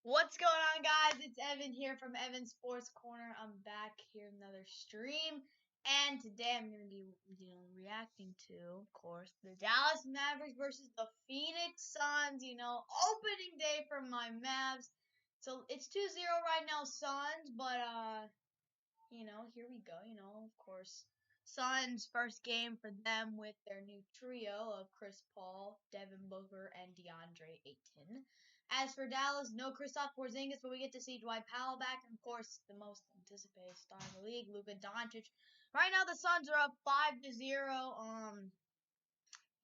What's going on, guys? It's Evan here from Evan Sports Corner. I'm back here in another stream, and today I'm going to be reacting to, of course, the Dallas Mavericks versus the Phoenix Suns. Opening day for my Mavs. So it's 2-0 right now, Suns, but here we go. Of course, Suns first game for them with their new trio of Chris Paul, Devin Booker, and DeAndre Ayton. As for Dallas, no Kristaps Porzingis, but we get to see Dwight Powell back, and of course, the most anticipated star in the league, Luka Doncic. Right now, the Suns are up 5-0.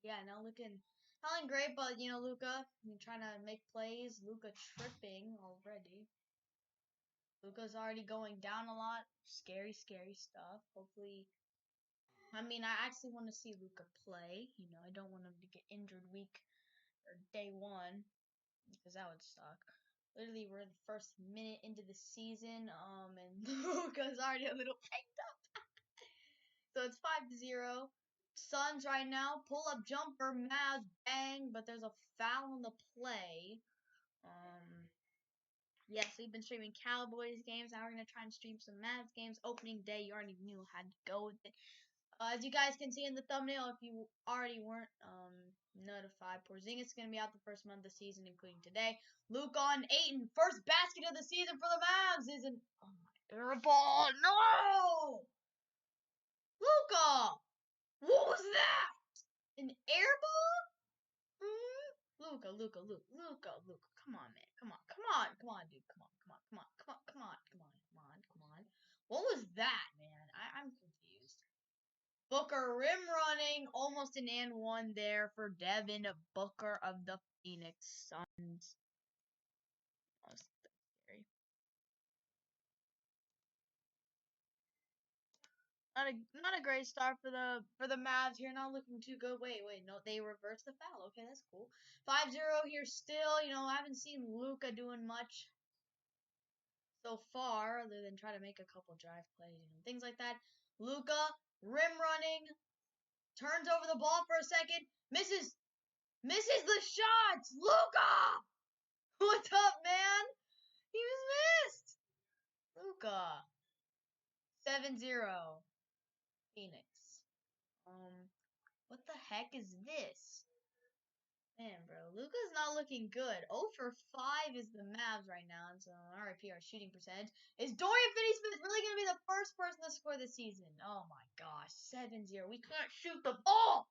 Not looking great, but Luka, trying to make plays. Luka tripping already. Luka's already going down a lot. Scary, scary stuff. Hopefully, I actually want to see Luka play. I don't want him to get injured week or day one because that would suck. Literally, we're the first minute into the season, and Luka's already a little picked up. So it's 5-0. Suns right now, pull up jumper, Mavs, bang, but there's a foul on the play. Yes, we've been streaming Cowboys games. Now we're going to try and stream some Mavs games. Opening day, you already knew how to go with it. As you guys can see in the thumbnail, if you already weren't notified, Porzingis is going to be out the first month of the season, including today. Luka on Ayton, first basket of the season for the Mavs isn't. Oh my, air ball, no! Luka! What was that? An air ball? Luka, come on, man, come on, dude, come on. What was that, man? I'm confused. Booker rim running, almost an and one there for Devin Booker of the Phoenix Suns. That's scary. Not a great start for the Mavs here. Not looking too good. Wait, no, they reversed the foul. Okay, that's cool. 5-0 here still. I haven't seen Luka doing much so far, other than try to make a couple drive plays, things like that. Luka rim running, turns over the ball for a second, misses the shots. Luka, what's up, man? He was missed. Luka, 7-0, Phoenix. What the heck is this? Man, bro, Luka's not looking good. 0 for 5 is the Mavs right now, and so RIP our shooting percentage. Is Dorian Finney-Smith really going to be the first person to score this season? Oh my gosh, 7-0. We can't shoot the ball!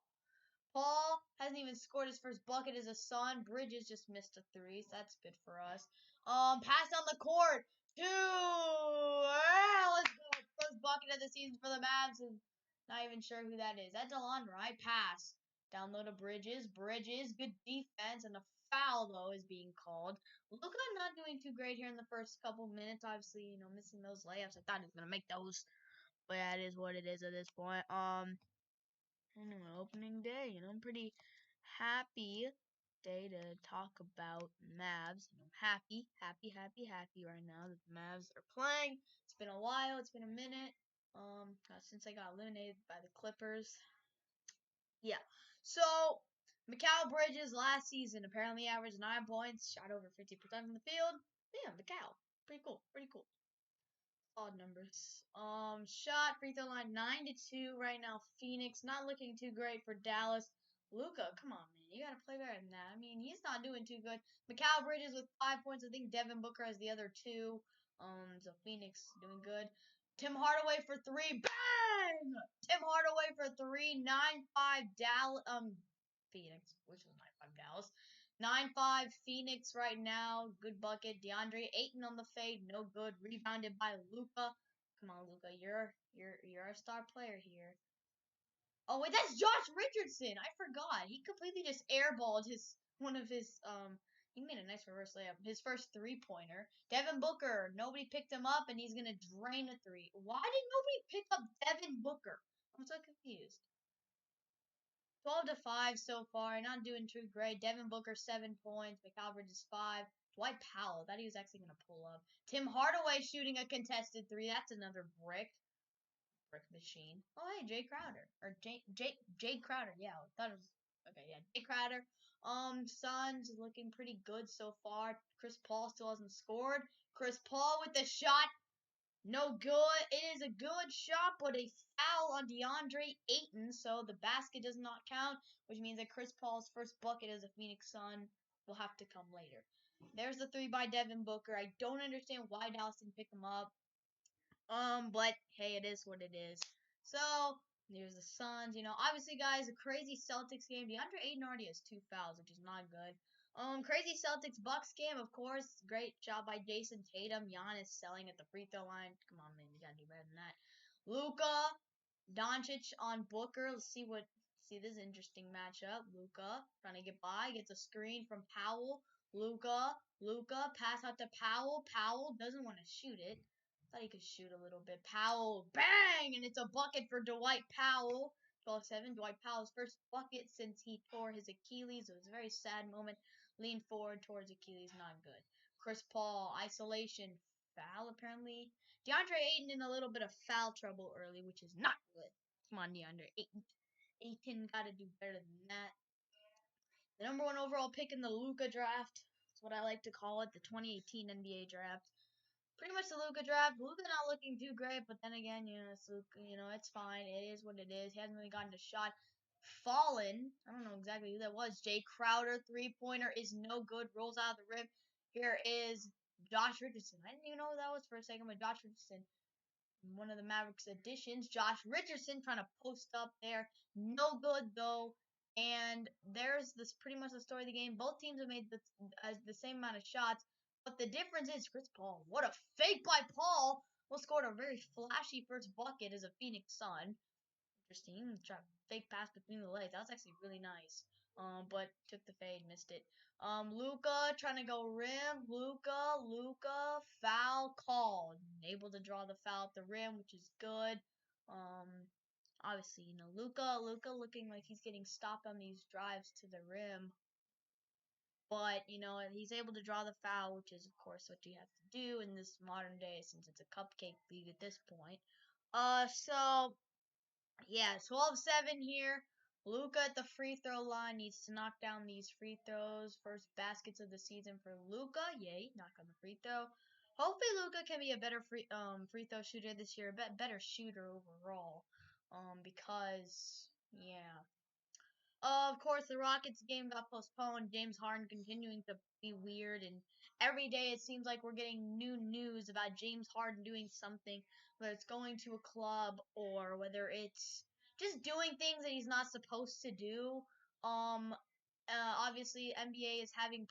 Paul hasn't even scored his first bucket as a Sun. Bridges just missed a 3, so that's good for us. Pass down the court. 2! Let's go. First bucket of the season for the Mavs, and not even sure who that is. That's Delon, right? Pass. Down low to Bridges. Bridges, good defense, and a foul, though, is being called. Luka not doing too great here in the first couple minutes. Obviously, missing those layups. I thought he was going to make those, but that is what it is at this point. Anyway, opening day, I'm pretty happy day to talk about Mavs. I'm happy right now that the Mavs are playing. It's been a while. It's been a minute. Since I got eliminated by the Clippers. Yeah. So, Mikal Bridges last season apparently averaged 9 points, shot over 50% from the field. Yeah, Mikal. Pretty cool. Odd numbers. Shot free throw line 9-2 right now. Phoenix not looking too great for Dallas. Luka, come on, man, you gotta play better than that. He's not doing too good. Mikal Bridges with 5 points. I think Devin Booker has the other 2. So Phoenix doing good. Tim Hardaway for 3. Bang! Tim Hardaway for 3. 9-5 Dallas. Phoenix, which was 9-5 Dallas. 9-5 Phoenix right now. Good bucket. DeAndre Ayton on the fade. No good. Rebounded by Luka. Come on, Luka. You're a star player here. Oh wait, that's Josh Richardson. I forgot. He completely just airballed he made a nice reverse layup. His first 3-pointer. Devin Booker. Nobody picked him up, and he's gonna drain a 3. Why did nobody pick up Devin Booker? I'm so confused. 12-5 so far. Not doing too great. Devin Booker 7 points. Mikal Bridges 5. Dwight Powell. Thought he was actually gonna pull up. Tim Hardaway shooting a contested 3. That's another brick. Brick machine. Oh hey, Jay Crowder or Jay Crowder. Yeah, I thought it was Okay, yeah, Jay Crowder. Suns looking pretty good so far. Chris Paul still hasn't scored. Chris Paul with the shot. No good. It is a good shot, but a foul on DeAndre Ayton, so the basket does not count, which means that Chris Paul's first bucket as a Phoenix Sun will have to come later. There's the three by Devin Booker. I don't understand why Dallas didn't pick him up. But hey, it is what it is. So there's the Suns. Obviously, guys, a crazy Celtics game. DeAndre Ayton already has 2 fouls, which is not good. Crazy Celtics Bucks game, of course. Great job by Jason Tatum. Giannis selling at the free throw line. Come on, man, you gotta do better than that. Luka Doncic on Booker. Let's see this interesting matchup. Luka trying to get by, gets a screen from Powell. Luka pass out to Powell. Powell doesn't want to shoot it. Thought he could shoot a little bit. Powell, bang, and it's a bucket for Dwight Powell. 12-7. Dwight Powell's first bucket since he tore his Achilles. It was a very sad moment. Leaned forward towards Achilles, not good. Chris Paul, isolation, foul apparently. DeAndre Ayton in a little bit of foul trouble early, which is not good. Come on, DeAndre Ayton. Ayton got to do better than that. The number one overall pick in the Luka draft. That's what I like to call it, the 2018 NBA draft. Pretty much the Luka draft. Luka not looking too great, but then again, it's Luka. It's fine. It is what it is. He hasn't really gotten a shot. Fallen. I don't know exactly who that was. Jay Crowder, 3-pointer is no good. Rolls out of the rim. Here is Josh Richardson. I didn't even know who that was for a second, but Josh Richardson, one of the Mavericks additions. Josh Richardson trying to post up there. No good, though. And there's this pretty much the story of the game. Both teams have made the same amount of shots. But the difference is Chris Paul. What a fake by Paul. Will scored a very flashy first bucket as a Phoenix Sun. Interesting. Try fake pass between the legs. That was actually really nice. But took the fade, missed it. Luka trying to go rim. Luka, foul called. Able to draw the foul at the rim, which is good. Obviously, Luka looking like he's getting stopped on these drives to the rim. But, he's able to draw the foul, which is, of course, what you have to do in this modern day since it's a cupcake league at this point. So, yeah, 12-7 here. Luka at the free throw line needs to knock down these free throws. First baskets of the season for Luka. Yay, knock on the free throw. Hopefully Luka can be a better free throw shooter this year, a better shooter overall. Because yeah. Of course, the Rockets game got postponed. James Harden continuing to be weird, and every day it seems like we're getting new news about James Harden doing something, whether it's going to a club or whether it's just doing things that he's not supposed to do. Obviously, NBA is having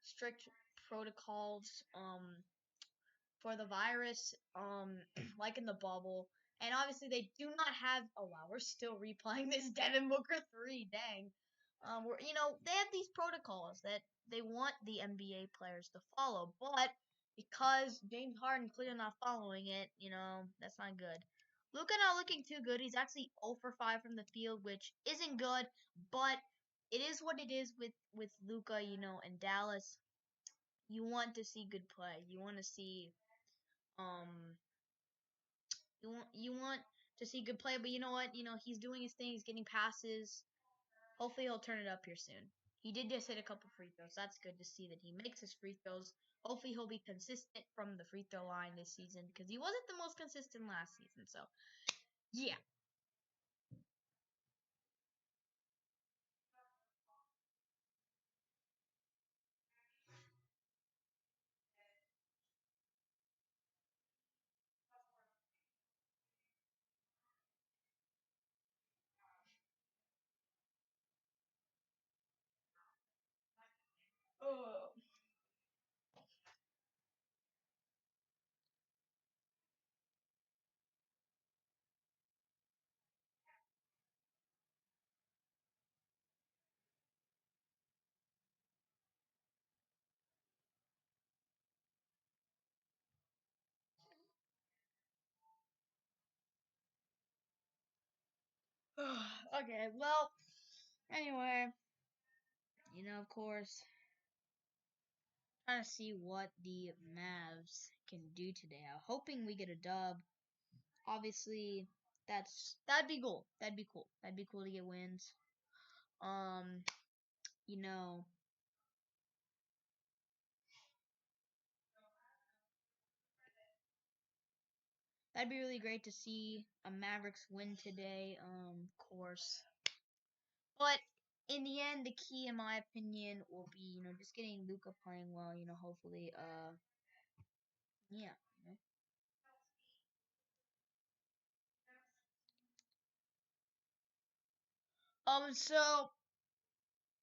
strict protocols, for the virus, like in the bubble. And obviously they do not have. Oh wow, we're still replaying this Devin Booker 3. Dang. They have these protocols that they want the NBA players to follow, but because James Harden clearly not following it, that's not good. Luka not looking too good. He's actually 0 for 5 from the field, which isn't good, but it is what it is with Luka, and Dallas. You want to see good play. You want to see um you want to see good play, but you know what? He's doing his thing. He's getting passes. Hopefully, he'll turn it up here soon. He did just hit a couple free throws. That's good to see that he makes his free throws. Hopefully, he'll be consistent from the free throw line this season because he wasn't the most consistent last season. So, yeah. Oh. Okay, well, anyway, of course, trying to see what the Mavs can do today. I'm hoping we get a dub. Obviously, that'd be cool. That'd be cool. That'd be cool to get wins. You know, that'd be really great to see a Mavericks win today. Of course, but in the end, the key, in my opinion, will be just getting Luca playing well. Hopefully, yeah. So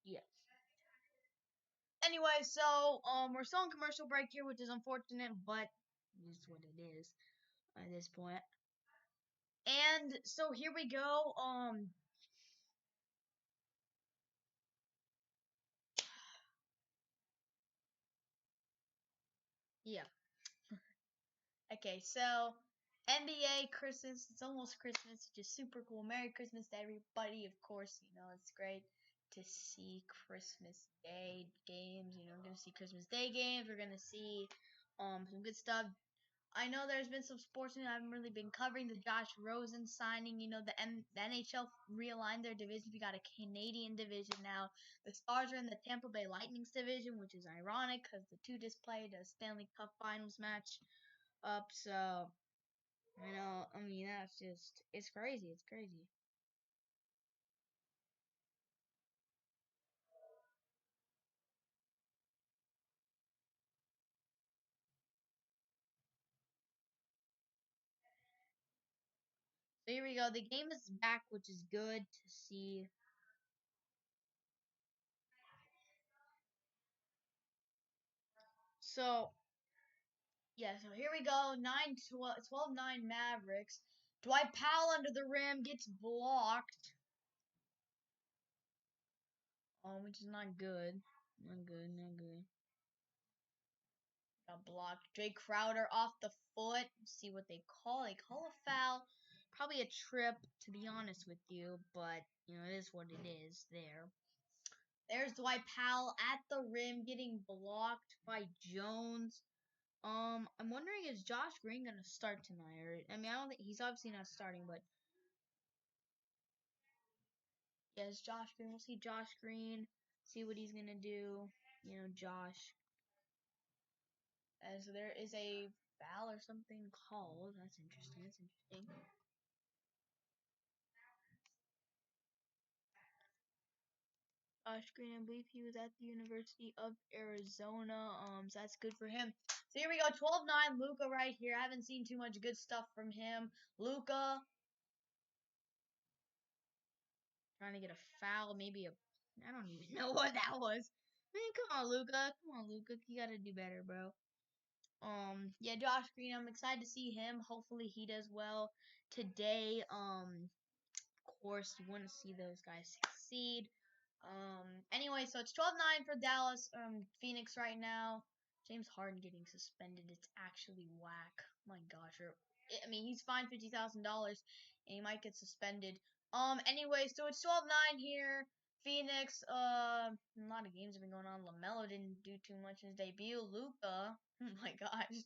yeah. Anyway, so we're still on commercial break here, which is unfortunate, but it's what it is at this point. And so here we go. Yeah. Okay, so NBA Christmas. It's almost Christmas, which is super cool. Merry Christmas to everybody. Of course, it's great to see Christmas Day games. We're gonna see Christmas Day games. We're gonna see some good stuff. I know there's been some sports news I haven't really been covering. The Josh Rosen signing, the NHL realigned their division. We got a Canadian division now. The Stars are in the Tampa Bay Lightning's division, which is ironic because the two just played a Stanley Cup Finals match up. So, that's just, it's crazy. It's crazy. So here we go. The game is back, which is good to see. So, yeah, so here we go. 12-9 Mavericks. Dwight Powell under the rim gets blocked. Which is not good. Not good, not good. Got blocked. Jay Crowder off the foot. Let's see what they call. They call a foul. Probably a trip, to be honest with you, but it is what it is there. There's Dwight Powell at the rim getting blocked by Jones. I'm wondering, is Josh Green gonna start tonight? I don't think he's obviously not starting, but yes, Josh Green. We'll see Josh Green. See what he's gonna do. Josh. As there is a foul or something called. That's interesting. That's interesting. Josh Green, I believe he was at the University of Arizona. So that's good for him. So here we go, 12-9, Luca right here. I haven't seen too much good stuff from him. Luca trying to get a foul, maybe I don't even know what that was. Come on, Luca. Come on, Luca. You gotta do better, bro. Yeah, Josh Green, I'm excited to see him. Hopefully he does well today. Of course, you want to see those guys succeed. Anyway, so it's 12-9 for Dallas. Phoenix right now. James Harden getting suspended. It's actually whack. My gosh. He's fined $50,000 and he might get suspended. Anyway, so it's 12-9 here. Phoenix. A lot of games have been going on. LaMelo didn't do too much in his debut. Luca. Oh my gosh.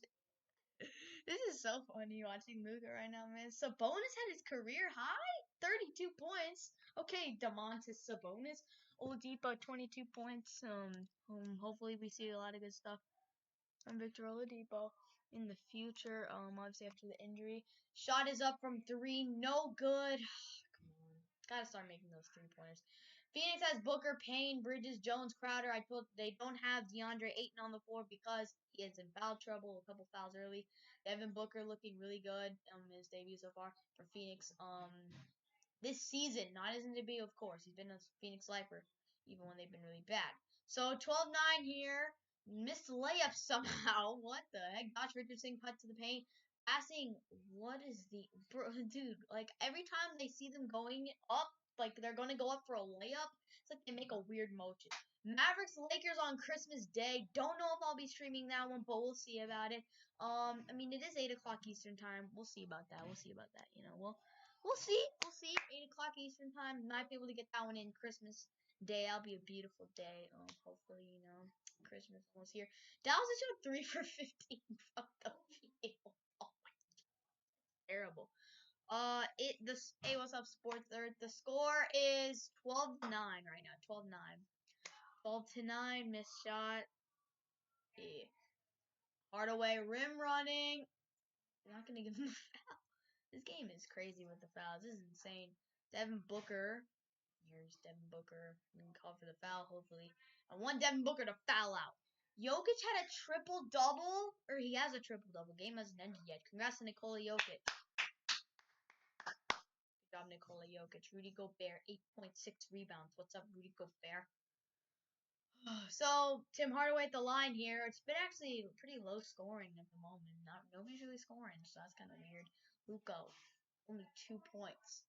This is so funny watching Luka right now, man. Sabonis had his career high, 32 points. Okay, Domantas Sabonis, Oladipo, 22 points. Hopefully we see a lot of good stuff from Victor Oladipo in the future. Obviously after the injury, shot is up from three, no good. Come on, gotta start making those 3-pointers. Phoenix has Booker, Payne, Bridges, Jones, Crowder. I told they don't have DeAndre Ayton on the floor because he is in foul trouble, a couple fouls early. Devin Booker looking really good in his debut so far for Phoenix. This season, not his debut, of course. He's been a Phoenix Lifer even when they've been really bad. So 12-9 here. Missed layup somehow. What the heck? Josh Richardson cut to the paint. Passing. What is the dude? Like every time they see them going up, like they're gonna go up for a layup, it's like they make a weird motion. Mavericks Lakers on Christmas Day. Don't know if I'll be streaming that one, but we'll see about it. It is 8 o'clock Eastern time. We'll see about that. We'll see about that. We'll see. We'll see. 8 o'clock Eastern time. Might be able to get that one in Christmas Day. That'll be a beautiful day. Hopefully, Christmas almost here. Dallas is showed 3 for 15 from the field. Oh, terrible. Hey, what's up, Sports Earth? The score is 12-9 right now. 12-9. 12-9. Missed shot. Yeah. Hardaway rim running. I'm not gonna give him a foul. This game is crazy with the fouls. This is insane. Devin Booker. Here's Devin Booker. We can call for the foul, hopefully. I want Devin Booker to foul out. Jokic had a triple-double, or he has a triple-double. Game hasn't ended yet. Congrats to Nikola Jokic. Good job, Nikola Jokic. Rudy Gobert, 8.6 rebounds. What's up, Rudy Gobert? So, Tim Hardaway at the line here. It's been actually pretty low scoring at the moment. Nobody's really scoring, so that's kind of weird. Luka, only 2 points.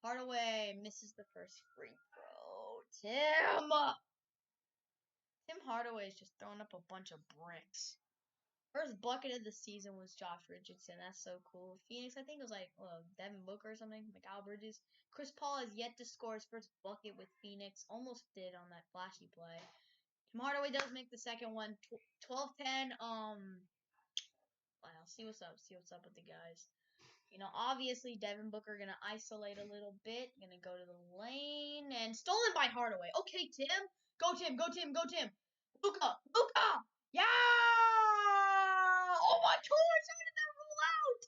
Hardaway misses the first free throw. Tim Hardaway is just throwing up a bunch of bricks. First bucket of the season was Josh Richardson. That's so cool. Phoenix, I think it was like Devin Booker or something. Mikal Bridges. Chris Paul has yet to score his first bucket with Phoenix. Almost did on that flashy play. Tim Hardaway does make the second one. 12-10. Wow, see what's up. See what's up with the guys. Obviously Devin Booker gonna isolate a little bit. Gonna go to the lane and stolen by Hardaway. Okay, Tim. Go Tim. Go Tim. Go Tim. Luka. Yeah! Oh my gosh! How did that roll out?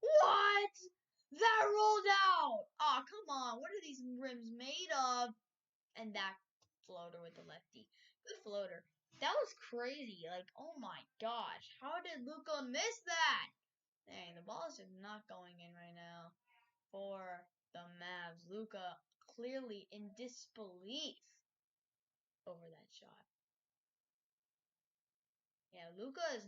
What? That rolled out. Oh, come on. What are these rims made of? And that floater with the lefty. Good floater. That was crazy. Like, oh my gosh. How did Luka miss that? Dang, the ball is just not going in right now for the Mavs. Luka clearly in disbelief over that shot. Yeah, Luka is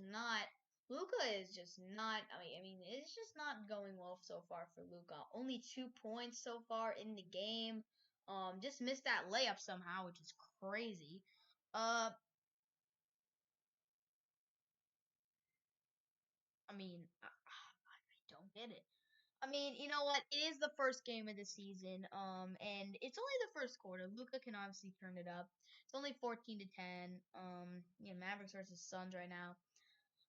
just not. I mean, it's just not going well so far for Luka. Only 2 points so far in the game. Just missed that layup somehow, which is crazy. I mean, I don't get it. I mean, you know what? It is the first game of the season, and it's only the first quarter. Luka can obviously turn it up. It's only 14-10. Mavericks versus Suns right now.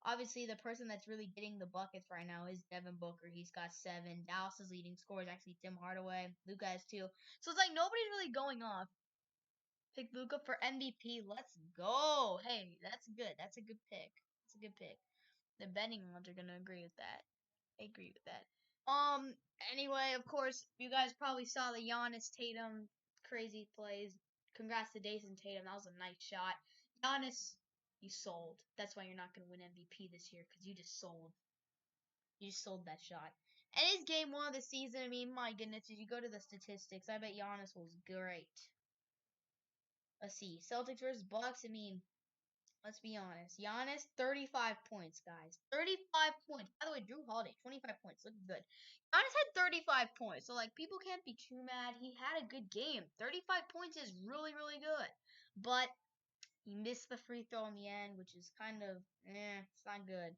Obviously, the person that's really getting the buckets right now is Devin Booker. He's got 7. Dallas' leading scorer is actually Tim Hardaway. Luka has 2. So it's like nobody's really going off. Pick Luka for MVP. Let's go. Hey, that's good. That's a good pick. That's a good pick. The betting odds are gonna agree with that. I agree with that. Anyway, of course, you guys probably saw the Giannis Tatum crazy plays. Congrats to Jason Tatum. That was a nice shot. Giannis, you sold. That's why you're not going to win MVP this year, because you just sold. You just sold that shot. And it's game 1 of the season. I mean, my goodness, if you go to the statistics, I bet Giannis was great. Let's see. Celtics versus Bucks. I mean, let's be honest. Giannis, 35 points, guys. 35 points. By the way, Drew Holiday, 25 points. Looking good. Giannis had 35 points. So, like, people can't be too mad. He had a good game. 35 points is really, really good. But he missed the free throw in the end, which is kind of, it's not good.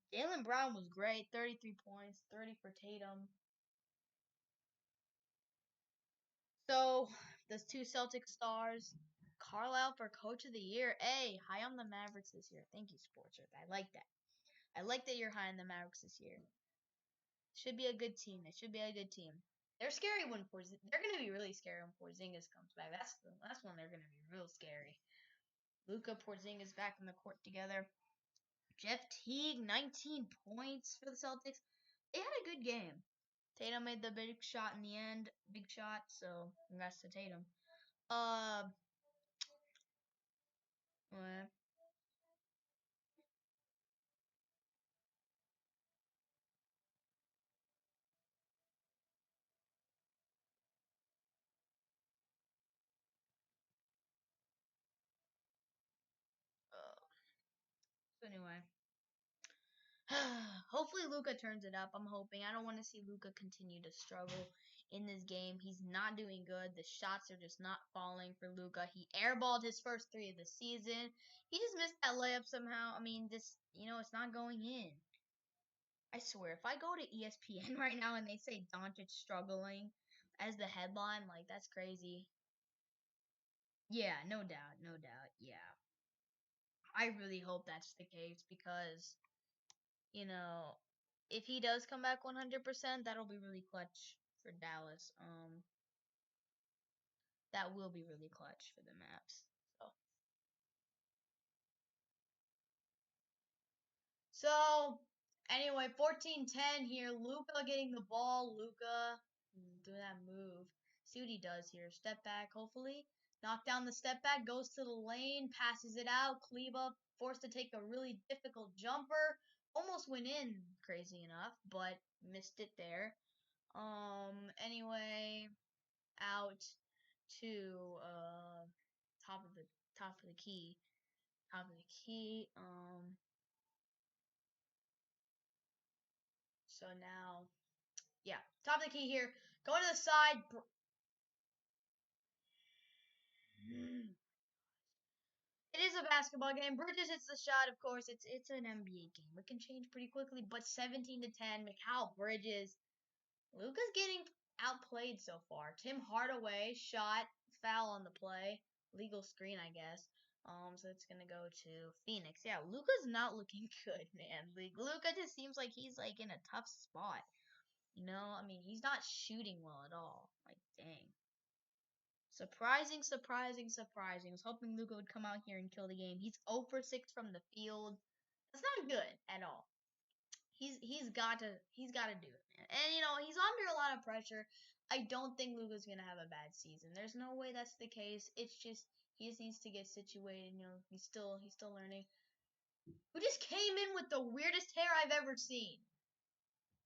Jaylen Brown was great. 33 points. 30 for Tatum. So, those 2 Celtic stars. Carlisle for Coach of the Year. Hey, high on the Mavericks this year. Thank you, Sports Earth. I like that. I like that you're high on the Mavericks this year. Should be a good team. It should be a good team. They're scary when they're gonna be really scary when Porzingis comes back. That's when they're gonna be real scary. Luka, Porzingis back in the court together. Jeff Teague, 19 points for the Celtics. They had a good game. Tatum made the big shot in the end. Big shot, so congrats to Tatum. What? So anyway. Hopefully Luka turns it up. I'm hoping. I don't want to see Luka continue to struggle in this game. He's not doing good. The shots are just not falling for Luka. He airballed his first 3 of the season. He just missed that layup somehow. I mean, it's not going in. I swear, if I go to ESPN right now and they say Doncic struggling as the headline, like, that's crazy. Yeah, no doubt, no doubt. Yeah. I really hope that's the case because, you know, if he does come back 100%, that'll be really clutch for Dallas. That will be really clutch for the Mavs. So anyway, 14-10 here. Luka getting the ball. Luka doing that move. See what he does here. Step back, hopefully. Knock down the step back. Goes to the lane. Passes it out. Kleba forced to take a really difficult jumper. Almost went in, crazy enough, but missed it there. Anyway, out to top of the top of the key. Top of the key. So now, yeah, top of the key here. Going to the side. It is a basketball game. Bridges hits the shot, of course. It's an NBA game. It can change pretty quickly, but 17-10. Mikal Bridges. Luka's getting outplayed so far. Tim Hardaway shot, foul on the play. Legal screen, I guess. So it's gonna go to Phoenix. Yeah, Luka's not looking good, man. Luka just seems like he's like in a tough spot. You know, I mean, he's not shooting well at all. Like, dang. Surprising, surprising, surprising. I was hoping Luka would come out here and kill the game. He's 0 for 6 from the field. That's not good at all. He's gotta do it, man. And you know, he's under a lot of pressure. I don't think Luka's gonna have a bad season. There's no way that's the case. It's just he just needs to get situated. You know, he's still learning. Who just came in with the weirdest hair I've ever seen?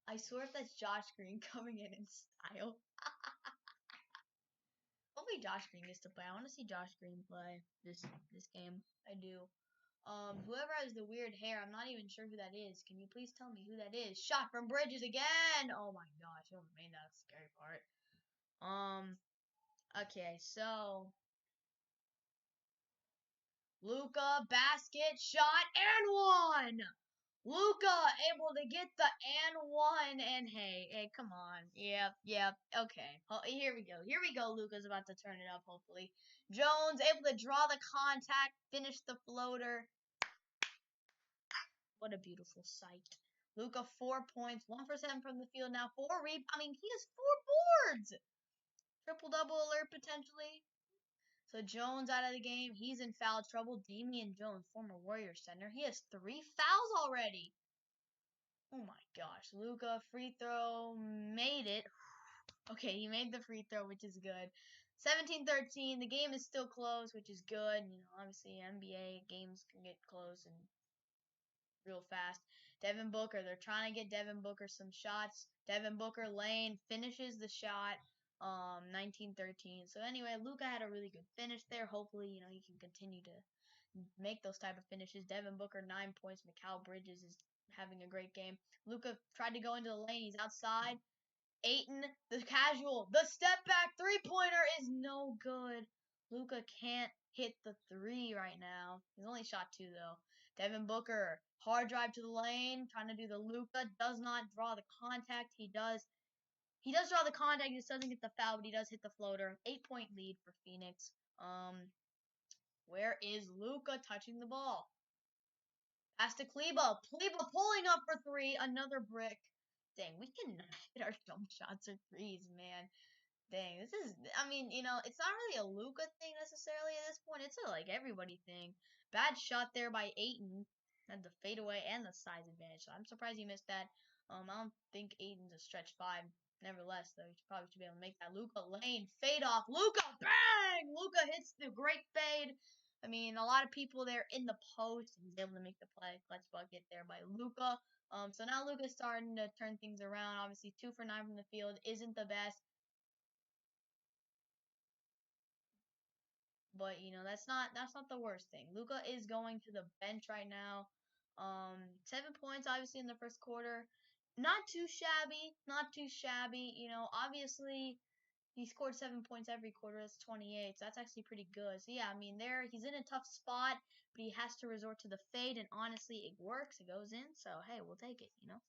I swear if that's Josh Green coming in style. Hopefully Josh Green gets to play. I want to see Josh Green play this game. I do. Whoever has the weird hair, I'm not even sure who that is. Can you please tell me who that is? Shot from Bridges again. Oh my gosh, whoever made that scary part. Okay, so Luka basket shot and one. Luka able to get the and one, and hey, come on. Yep, okay. Oh, here we go. Here we go. Luka's about to turn it up, hopefully. Jones able to draw the contact, finish the floater. What a beautiful sight. Luka, 4 points, 1 for 7 from the field now, 4 rebounds. I mean, he has 4 boards. Triple-double alert, potentially. So Jones out of the game. He's in foul trouble. Damian Jones, former Warriors center. He has 3 fouls already. Oh my gosh. Luka, free throw, made it. Okay, he made the free throw, which is good. 17-13. The game is still close, which is good. You know, obviously NBA games can get close and real fast. Devin Booker, they're trying to get Devin Booker some shots. Devin Booker lane finishes the shot. 19-13. So anyway, Luka had a really good finish there. Hopefully, you know, he can continue to make those type of finishes. Devin Booker, 9 points. Mikal Bridges is having a great game. Luka tried to go into the lane. He's outside. Ayton, the casual, the step back 3-pointer is no good. Luka can't hit the 3 right now. He's only shot 2 though. Devin Booker, hard drive to the lane, trying to do the Luka, does not draw the contact. He does draw the contact, he just doesn't get the foul, but he does hit the floater. 8-point lead for Phoenix. Where is Luka touching the ball? Pass to Kleba. Kleba pulling up for 3, another brick. Dang, we cannot hit our jump shots or threes, man. Dang, this is, I mean, you know, it's not really a Luka thing necessarily at this point. It's a, like, everybody thing. Bad shot there by Ayton. Had the fadeaway and the size advantage. So I'm surprised he missed that. I don't think Ayton's a stretch 5. Nevertheless, though, he probably should be able to make that. Luka lane, fade off. Luka, bang! Luka hits the great fade. I mean, a lot of people there in the post, and he's able to make the play. Clutch bucket there by Luka. So now Luka's starting to turn things around. Obviously, 2 for 9 from the field isn't the best. But you know, that's not the worst thing. Luka is going to the bench right now. 7 points obviously in the first quarter. Not too shabby, not too shabby. You know, obviously he scored 7 points every quarter. That's 28. So that's actually pretty good. So yeah, I mean he's in a tough spot, but he has to resort to the fade, and honestly it works. It goes in. So hey, we'll take it, you know.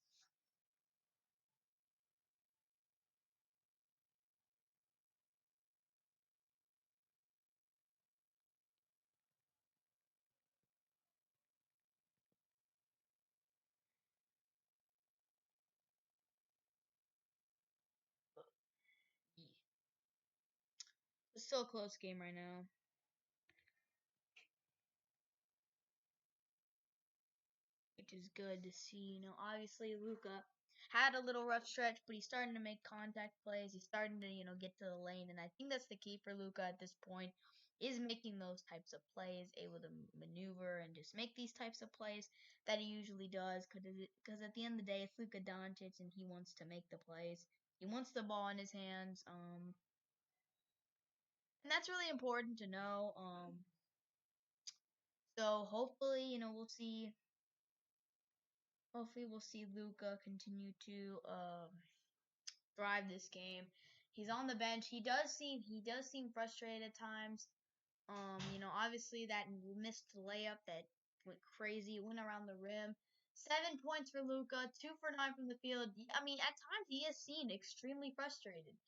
It's still a close game right now. Which is good to see. You know, obviously Luka had a little rough stretch, but he's starting to make contact plays. He's starting to, get to the lane, and I think that's the key for Luka at this point, is making those types of plays, able to maneuver and just make these types of plays that he usually does. Because at the end of the day, it's Luka Doncic, and he wants to make the plays. He wants the ball in his hands. And that's really important to know. So hopefully, we'll see. Hopefully, we'll see Luka continue to thrive this game. He's on the bench. He does seem frustrated at times. Obviously that missed layup that went crazy, went around the rim. 7 points for Luka, 2 for 9 from the field. I mean, at times he has seemed extremely frustrated.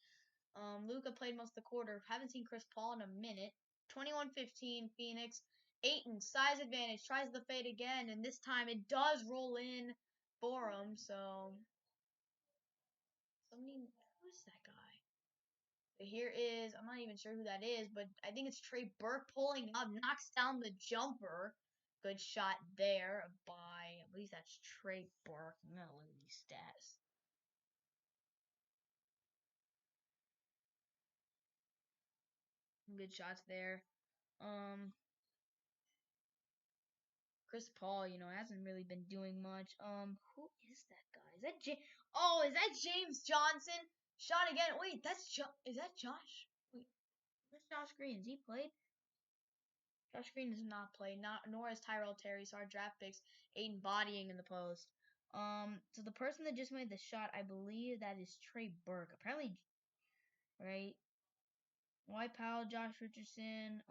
Luka played most of the quarter. Haven't seen Chris Paul in a minute. 21-15 Phoenix. Ayton, size advantage, tries the fade again, and this time it does roll in for him. So, who's that guy? But here is, I'm not even sure who that is, but I think it's Trey Burke pulling up, knocks down the jumper. Good shot there by, I believe that's Trey Burke. I'm going to look at these stats. Good shots there. Chris Paul, hasn't really been doing much. Who is that guy? Is that is that James Johnson? Shot again. Wait, is that Josh? Wait, where's Josh Green? Has he played? Josh Green has not played, nor has Tyrell Terry, so our draft picks, Aiden bodying in the post. So the person that just made the shot, I believe that is Trey Burke. Apparently, right? Dwight Powell, Josh Richardson.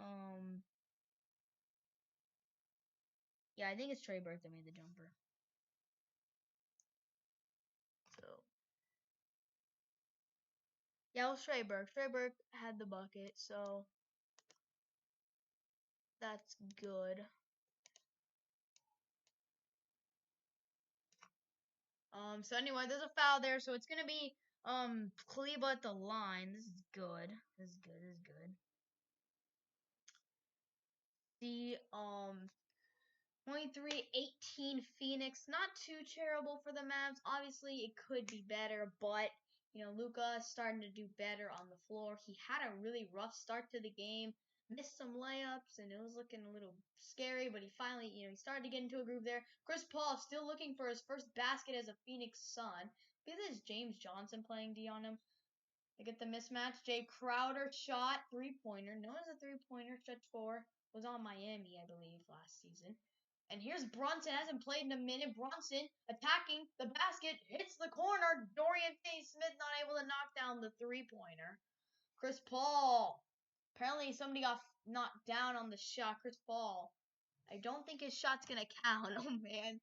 Yeah, I think it's Trey Burke that made the jumper. So, yeah, it was Trey Burke. Trey Burke had the bucket, so that's good. So anyway, there's a foul there, so it's gonna be Kleba at the line. This is good. This is good. This is good. The 23-18 Phoenix. Not too terrible for the Mavs. Obviously, it could be better, but Luka starting to do better on the floor. He had a really rough start to the game, missed some layups, and it was looking a little scary. But he finally, he started to get into a groove there. Chris Paul still looking for his first basket as a Phoenix Sun. Because it's James Johnson playing D on him. They get the mismatch. Jay Crowder shot 3-pointer. Known as a 3-pointer, stretch 4. Was on Miami, I believe, last season. And here's Brunson, hasn't played in a minute. Brunson attacking the basket, hits the corner. Dorian Finney-Smith not able to knock down the 3-pointer. Chris Paul. Apparently somebody got knocked down on the shot. Chris Paul. I don't think his shot's going to count. Oh, man.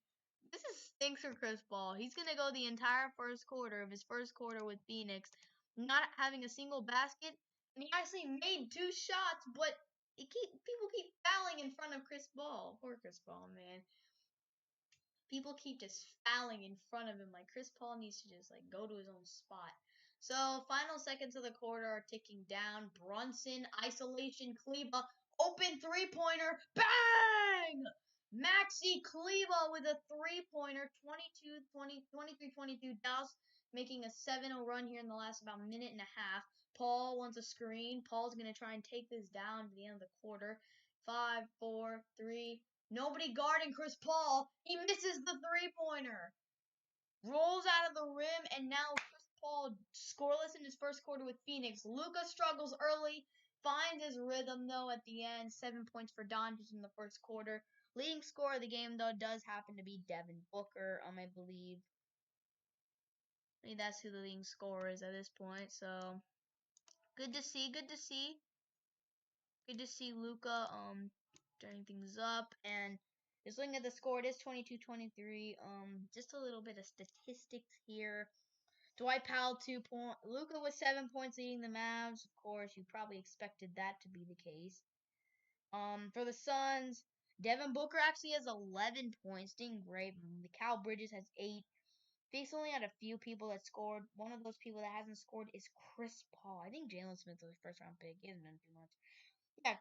This stinks for Chris Paul. He's going to go the entire first quarter of his first quarter with Phoenix, not having a single basket. And he actually made 2 shots, but people keep fouling in front of Chris Paul. Poor Chris Paul, man. People keep just fouling in front of him. Like, Chris Paul needs to just, go to his own spot. So, final seconds of the quarter are ticking down. Brunson, isolation, Kleba, open 3-pointer. Bang! Maxi Kleba with a 3-pointer. 23-22. Dallas making a 7-0 run here in the last about minute and a half. Paul wants a screen. Paul's going to try and take this down to the end of the quarter. 5, 4, 3. Nobody guarding Chris Paul. He misses the 3-pointer. Rolls out of the rim, and now Chris Paul scoreless in his first quarter with Phoenix. Luka struggles early, finds his rhythm, though, at the end. 7 points for Doncic in the first quarter. Leading scorer of the game, though, does happen to be Devin Booker, I believe. I mean, that's who the leading scorer is at this point, so good to see, good to see. Good to see Luka turning things up, and just looking at the score, it is 22-23. Just a little bit of statistics here. Dwight Powell 2 points. Luka with 7 points leading the Mavs. Of course, you probably expected that to be the case. For the Suns, Devin Booker actually has 11 points, doing great. The Cal Bridges has 8. Face only had a few people that scored. One of those people that hasn't scored is Chris Paul. I think Jalen Smith was the first round pick. He hasn't done too much. Yeah,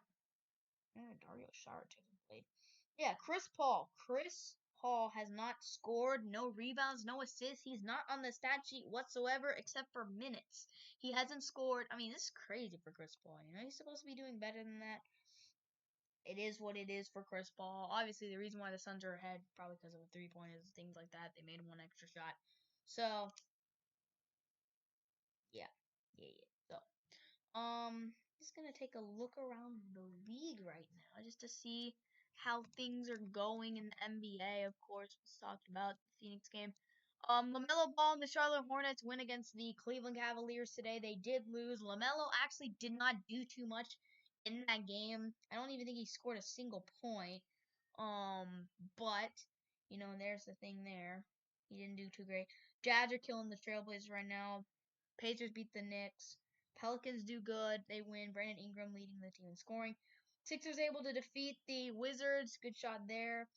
Dario Saric hasn't played. Yeah, Chris Paul. Chris Paul has not scored, no rebounds, no assists. He's not on the stat sheet whatsoever except for minutes. He hasn't scored. I mean, this is crazy for Chris Paul. You know, he's supposed to be doing better than that. It is what it is for Chris Paul. Obviously, the reason why the Suns are ahead, probably because of the 3-pointers, things like that. They made one extra shot. So, yeah. So, just gonna take a look around the league right now just to see how things are going in the NBA. Of course, we talked about the Phoenix game. LaMelo Ball and the Charlotte Hornets win against the Cleveland Cavaliers today. They did lose. LaMelo actually did not do too much in that game. I don't even think he scored a single point. But there's the thing there. He didn't do too great. Jazz are killing the Trailblazers right now. Pacers beat the Knicks. Pelicans do good. They win. Brandon Ingram leading the team in scoring. Sixers able to defeat the Wizards. Good shot there.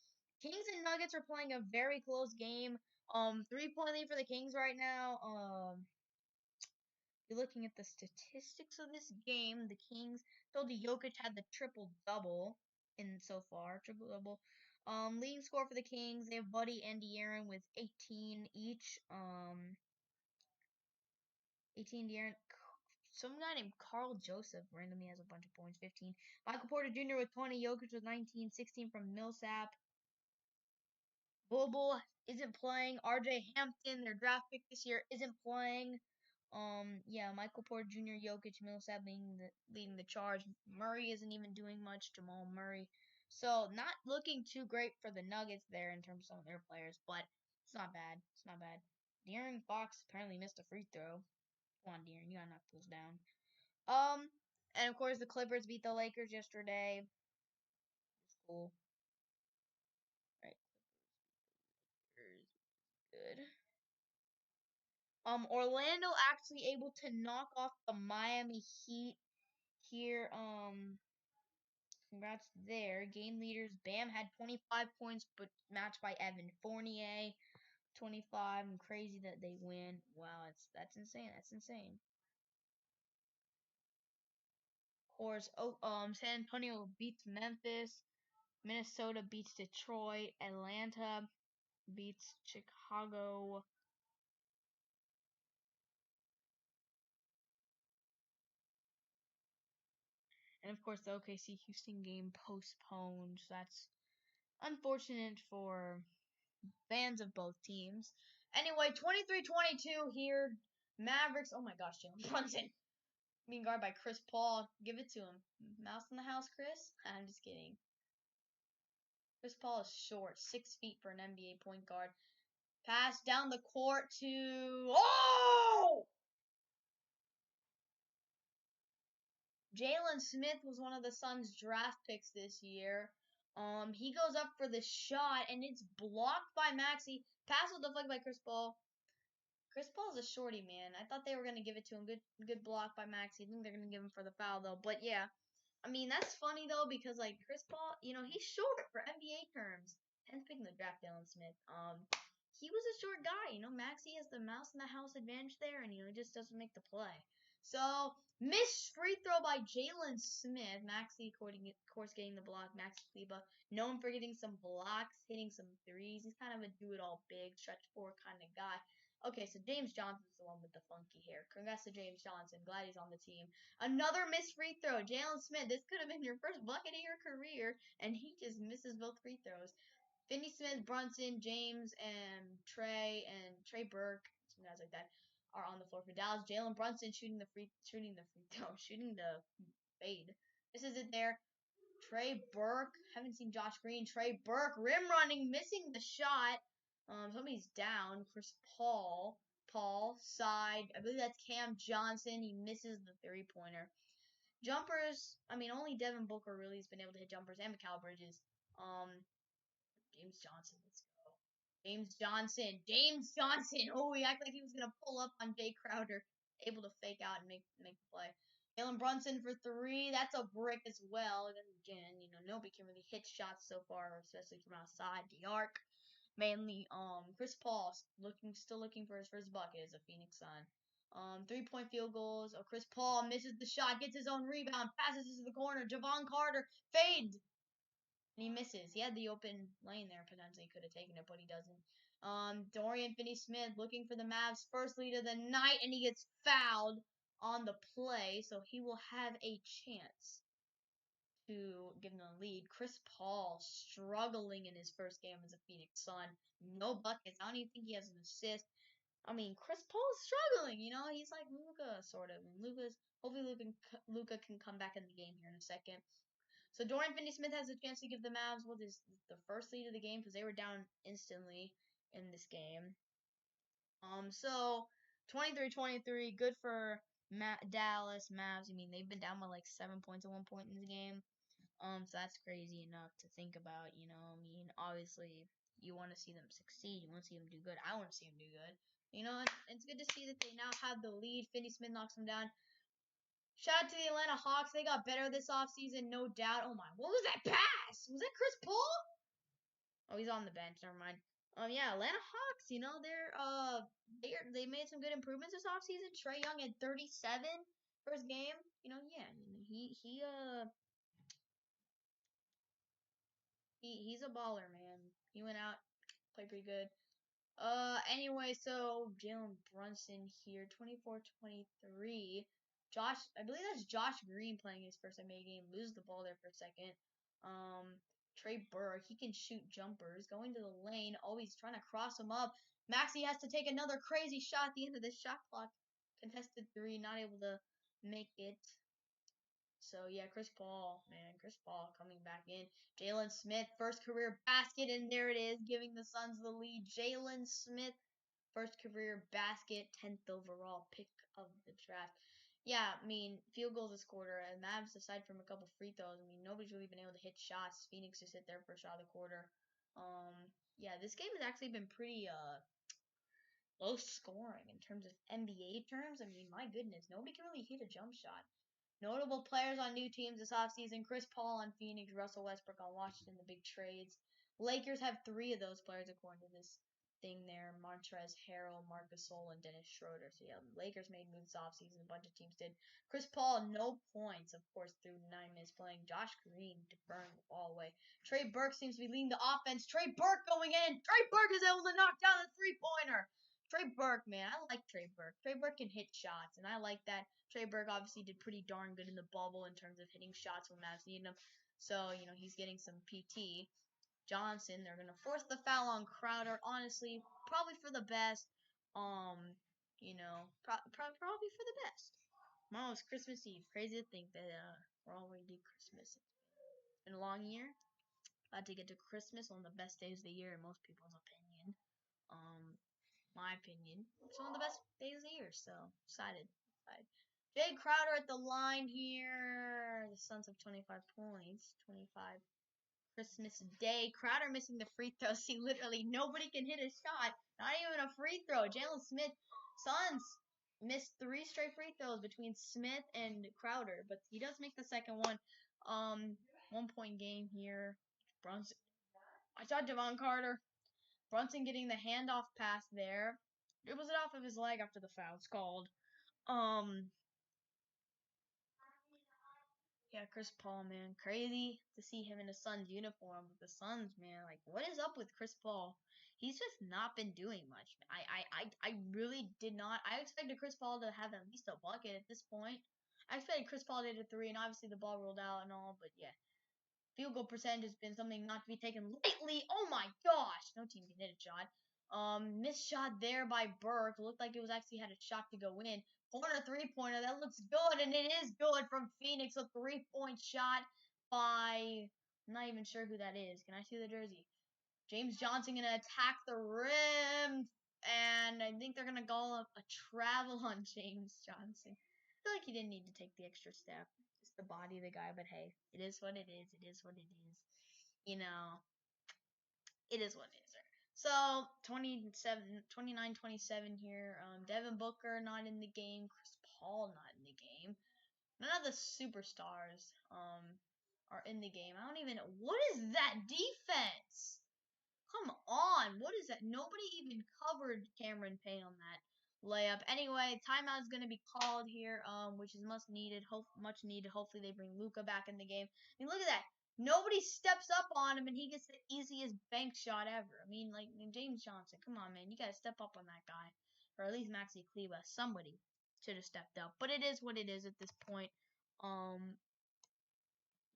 Kings and Nuggets are playing a very close game. 3-point lead for the Kings right now. You're looking at the statistics of this game. The Kings, told you Jokic had the triple double in so far. Triple double. Leading score for the Kings. They have Buddy and De'Aaron with 18 each. 18 De'Aaron. Some guy named Carl Joseph randomly has a bunch of points, 15. Michael Porter Jr. with 20. Jokic with 19. 16 from Millsap. Bobo isn't playing. RJ Hampton, their draft pick this year, isn't playing. Yeah, Michael Porter Jr., Jokic, Millsap leading the charge. Murray isn't even doing much. Jamal Murray. So not looking too great for the Nuggets there in terms of some of their players, but it's not bad. It's not bad. De'Aaron Fox apparently missed a free throw. Come on, De'Aaron, you gotta knock those down. And of course the Clippers beat the Lakers yesterday. It's cool. Right. Clippers good. Orlando actually able to knock off the Miami Heat here. Congrats there. Game leaders. Bam had 25 points, but matched by Evan Fournier. 25. I'm crazy that they win. Wow, that's insane. That's insane. Of course, San Antonio beats Memphis. Minnesota beats Detroit. Atlanta beats Chicago. And of course, the OKC Houston game postponed. So that's unfortunate for fans of both teams. Anyway, 23-22 here. Mavericks. Oh my gosh, Jalen Brunson being guarded by Chris Paul. Give it to him. Mouse in the house, Chris? I'm just kidding. Chris Paul is short, 6 feet for an NBA point guard. Pass down the court to Jalen Smith was one of the Suns' draft picks this year. He goes up for the shot and it's blocked by Maxey. Pass will deflected by Chris Paul. Chris Paul's a shorty, man. I thought they were gonna give it to him. Good block by Maxey. I think they're gonna give him for the foul though. But yeah, I mean that's funny though because like Chris Paul, he's short for NBA terms. 10th pick in the draft, Jalen Smith. He was a short guy. Maxey has the mouse in the house advantage there, and he just doesn't make the play. So missed free throw by Jalen Smith. Maxey, of course, getting the block. Maxey Kleba, known for getting some blocks, hitting some threes. He's kind of a do-it-all big, stretch four kind of guy. Okay, so James Johnson's the one with the funky hair. Congrats to James Johnson. Glad he's on the team. Another missed free throw. Jalen Smith, this could have been your first bucket of your career, and he just misses both free throws. Finney Smith, Brunson, James, and Trey Burke, some guys like that, are on the floor for Dallas. Jalen Brunson shooting the fade. This is it there. Trey Burke, haven't seen Josh Green. Trey Burke, rim running, missing the shot. Somebody's down. Chris Paul, side. I believe that's Cam Johnson. He misses the 3-pointer. Jumpers. I mean, only Devin Booker really has been able to hit jumpers, and Mikal Bridges. James Johnson, let's go. James Johnson. Oh, he acted like he was gonna pull up on Jay Crowder, able to fake out and make the play. Jalen Brunson for 3. That's a brick as well. And again, nobody can really hit shots so far, especially from outside the arc. Mainly, Chris Paul still looking for his first bucket as a Phoenix Sun. 3-point field goals. Oh, Chris Paul misses the shot, gets his own rebound, passes it to the corner. Javon Carter fades. And he misses. He had the open lane there, potentially could have taken it, but he doesn't. Dorian Finney-Smith looking for the Mavs' first lead of the night, and he gets fouled on the play, so he will have a chance to give them the lead. Chris Paul struggling in his first game as a Phoenix Sun. No buckets. I don't even think he has an assist. I mean, Chris Paul's struggling, he's like Luka, sort of. And hopefully Luka can come back in the game here in a second. So Dorian Finney-Smith has a chance to give the Mavs the first lead of the game because they were down instantly in this game. So 23-23, good for Dallas Mavs. I mean, they've been down by like 7 points at one point in the game. So that's crazy enough to think about, I mean, obviously you want to see them succeed. You want to see them do good. I want to see them do good. It's good to see that they now have the lead. Finney-Smith knocks them down. Shout out to the Atlanta Hawks. They got better this offseason, no doubt. Oh my, what was that pass? Was that Chris Paul? Oh, he's on the bench. Never mind. Yeah, Atlanta Hawks. They made some good improvements this offseason. Trae Young at 37 first game. He's a baller, man. He went out, played pretty good. Anyway, so Jalen Brunson here, 24-23. I believe that's Josh Green playing his first NBA game. Loses the ball there for a second. Trey Burke, he can shoot jumpers. Going to the lane. Oh, he's trying to cross him up. Maxey has to take another crazy shot at the end of the shot clock. Contested three, not able to make it. So, yeah, Chris Paul coming back in. Jalen Smith, first career basket, and there it is, giving the Suns the lead. Jalen Smith, first career basket, 10th overall pick of the draft. Yeah, I mean, field goals this quarter, and Mavs, aside from a couple free throws, I mean, nobody's really been able to hit shots. Phoenix just hit their first shot of the quarter. Yeah, this game has actually been pretty, low scoring in terms of NBA terms. I mean, my goodness, nobody can really hit a jump shot. Notable players on new teams this offseason: Chris Paul on Phoenix, Russell Westbrook on Washington, the big trades. Lakers have 3 of those players according to this thing there: Montrezl Harrell, Marc Gasol, and Dennis Schroeder. So yeah, Lakers made moves offseason. A bunch of teams did. Chris Paul, no points, of course, through 9 minutes playing. Josh Green to burn the ball away. Trey Burke seems to be leading the offense. Trey Burke going in. Trey Burke is able to knock down the 3-pointer. Trey Burke, man, I like Trey Burke. Trey Burke can hit shots, and I like that. Trey Burke obviously did pretty darn good in the bubble in terms of hitting shots when Mavs needed him. So, he's getting some PT. Johnson, they're going to force the foul on Crowder. Honestly, probably for the best. Probably for the best. Tomorrow is Christmas Eve. Crazy to think that we're already Christmas. It's been a long year. About to get to Christmas, one of the best days of the year in most people's opinion. My opinion, it's one of the best days of the year. So excited. Jay Crowder at the line here. The Suns have 25 points. 25 Christmas Day. Crowder missing the free throw. See, literally nobody can hit a shot. Not even a free throw. Jalen Smith. Suns missed 3 straight free throws between Smith and Crowder, but he does make the second one. 1-point game here. Brunson. I saw Javon Carter. Brunson getting the handoff pass there. Dribbles it off of his leg after the foul. It's called. Yeah, Chris Paul, man. Crazy to see him in the Suns uniform. But the Suns, man, like, what is up with Chris Paul? He's just not been doing much. I really did not. I expected Chris Paul to have at least a bucket at this point. I expected Chris Paul to hit a 3, and obviously the ball rolled out and all, but yeah. Field goal percentage has been something not to be taken lightly. Oh my gosh. No team can hit a shot. Missed shot there by Burke. Looked like it was actually had a shot to go in. Corner 3-pointer. That looks good, and it is good from Phoenix. A 3-point shot by, I'm not even sure who that is. Can I see the jersey? James Johnson going to attack the rim, and I think they're going to go a travel on James Johnson. I feel like he didn't need to take the extra step. Just the body of the guy, but hey, it is what it is. It is what it is. It is what it is. So, 29-27 here. Devin Booker not in the game. Chris Paul not in the game. None of the superstars are in the game. I don't even know. What is that defense? Come on. What is that? Nobody even covered Cameron Payne on that layup. Anyway, timeout is going to be called here, which is much needed. Hopefully they bring Luka back in the game. I mean, look at that. Nobody steps up on him, and he gets the easiest bank shot ever. I mean, like, James Johnson. Come on, man. You got to step up on that guy. Or at least Maxi Kleber. Somebody should have stepped up. But it is what it is at this point.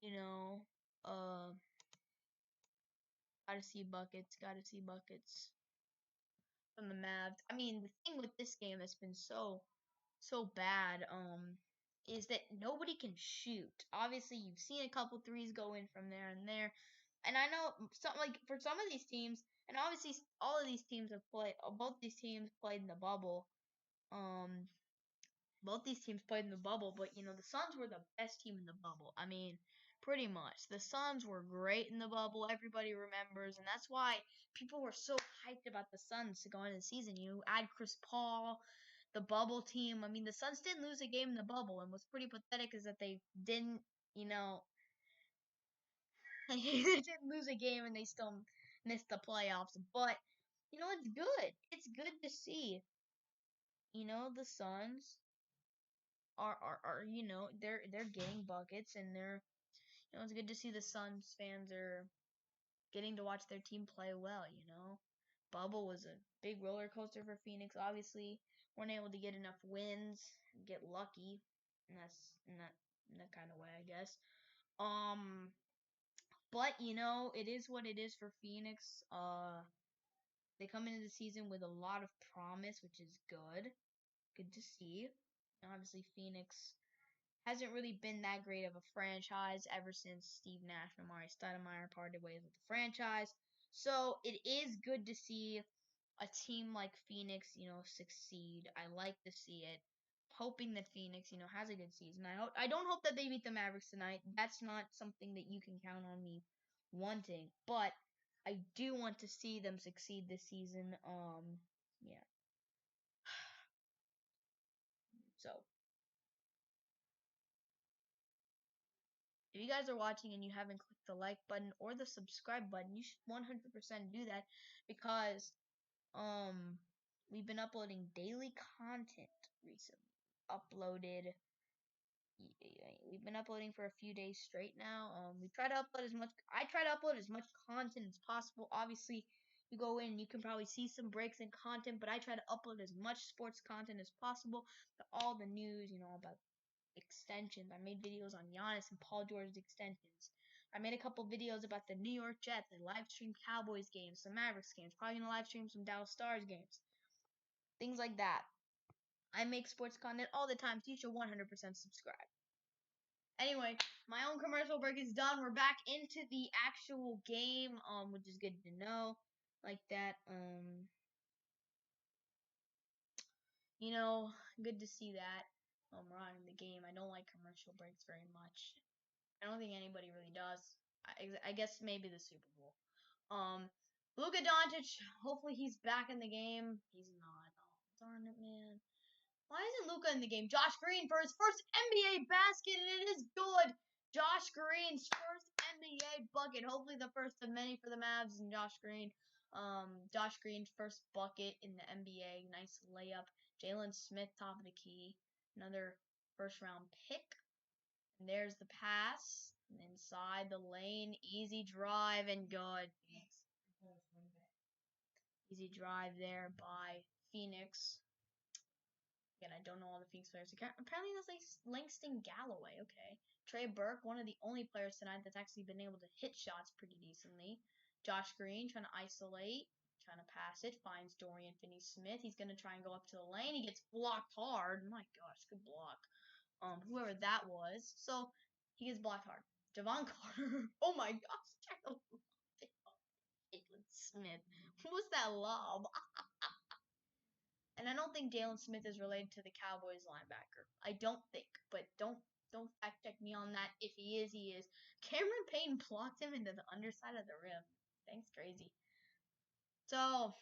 You know, gotta see buckets. Gotta see buckets from the Mavs. I mean, the thing with this game that's been so bad, is that nobody can shoot. Obviously, you've seen a couple threes go in from there and there, and I know some like for some of these teams, and obviously all of these teams have played. Both these teams played in the bubble. Um, both these teams played in the bubble, but the Suns were the best team in the bubble. I mean, pretty much. The Suns were great in the bubble. Everybody remembers, and that's why people were so hyped about the Suns to go into the season. You add Chris Paul, the bubble team. I mean, the Suns didn't lose a game in the bubble, and what's pretty pathetic is that they didn't, they didn't lose a game and they still missed the playoffs. But it's good. It's good to see. The Suns are they're getting buckets, and they're it's good to see the Suns fans are getting to watch their team play well. Bubble was a big roller coaster for Phoenix. Obviously, weren't able to get enough wins, get lucky, and that's in that kind of way, I guess. But it is what it is for Phoenix. They come into the season with a lot of promise, which is good. Good to see. Obviously, Phoenix hasn't really been that great of a franchise ever since Steve Nash and Amari Stoudemire parted ways with the franchise. So it is good to see a team like Phoenix, succeed. I like to see it. Hoping that Phoenix, has a good season. I don't hope that they beat the Mavericks tonight. That's not something that you can count on me wanting. But I do want to see them succeed this season. Yeah. So if you guys are watching and you haven't clicked the like button or the subscribe button, you should 100% do that, because we've been uploading daily content recently. We've been uploading for a few days straight now. We try to upload as much. I try to upload as much content as possible. Obviously, you go in, you can probably see some breaks in content, but I try to upload as much sports content as possible. All the news, about extensions. I made videos on Giannis and Paul George's extensions. I made a couple videos about the New York Jets. I live streamed Cowboys games, some Mavericks games. Probably gonna live stream some Dallas Stars games. Things like that. I make sports content all the time, so you should 100% subscribe. Anyway, my own commercial break is done. We're back into the actual game, which is good to know. Like that, good to see that. We're on in the game. I don't like commercial breaks very much. I don't think anybody really does. I guess maybe the Super Bowl. Luka Doncic, hopefully he's back in the game. He's not. Oh, darn it, man. Why isn't Luka in the game? Josh Green for his first NBA basket, and it is good. Josh Green's first NBA bucket. Hopefully the first of many for the Mavs and Josh Green. Josh Green's first bucket in the NBA. Nice layup. Jalen Smith, top of the key. Another first round pick. And there's the pass. And inside the lane. Easy drive and good. Easy drive there by Phoenix. Again, I don't know all the Phoenix players. Apparently there's like Langston Galloway. Okay. Trey Burke, one of the only players tonight that's actually been able to hit shots pretty decently. Josh Green trying to isolate. Trying to pass it. Finds Dorian Finney-Smith. He's going to try and go up to the lane. He gets blocked hard. My gosh, good block. Whoever that was. So he gets blocked hard. Javon Carter. Oh my gosh. Jalen Smith. What was that lob? And I don't think Jalen Smith is related to the Cowboys linebacker. I don't think, but don't fact check me on that. If he is, he is. Cameron Payne blocked him into the underside of the rim. Thanks, crazy. So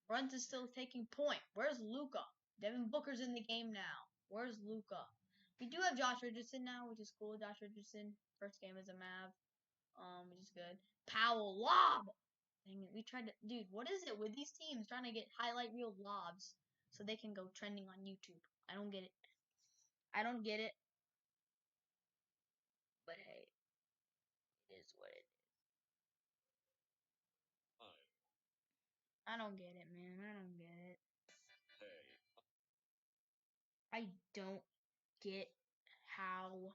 Brunt is still taking point. Where's Luka? Devin Booker's in the game now. Where's Luka? We do have Josh Richardson now, which is cool. Josh Richardson, first game as a Mav, which is good. Powell lob. dang it. We tried to, dude, what is it with these teams trying to get highlight reel lobs so they can go trending on YouTube? I don't get it. I don't get it. But hey, it is what it is. I don't get it, man. I don't get it. I don't get how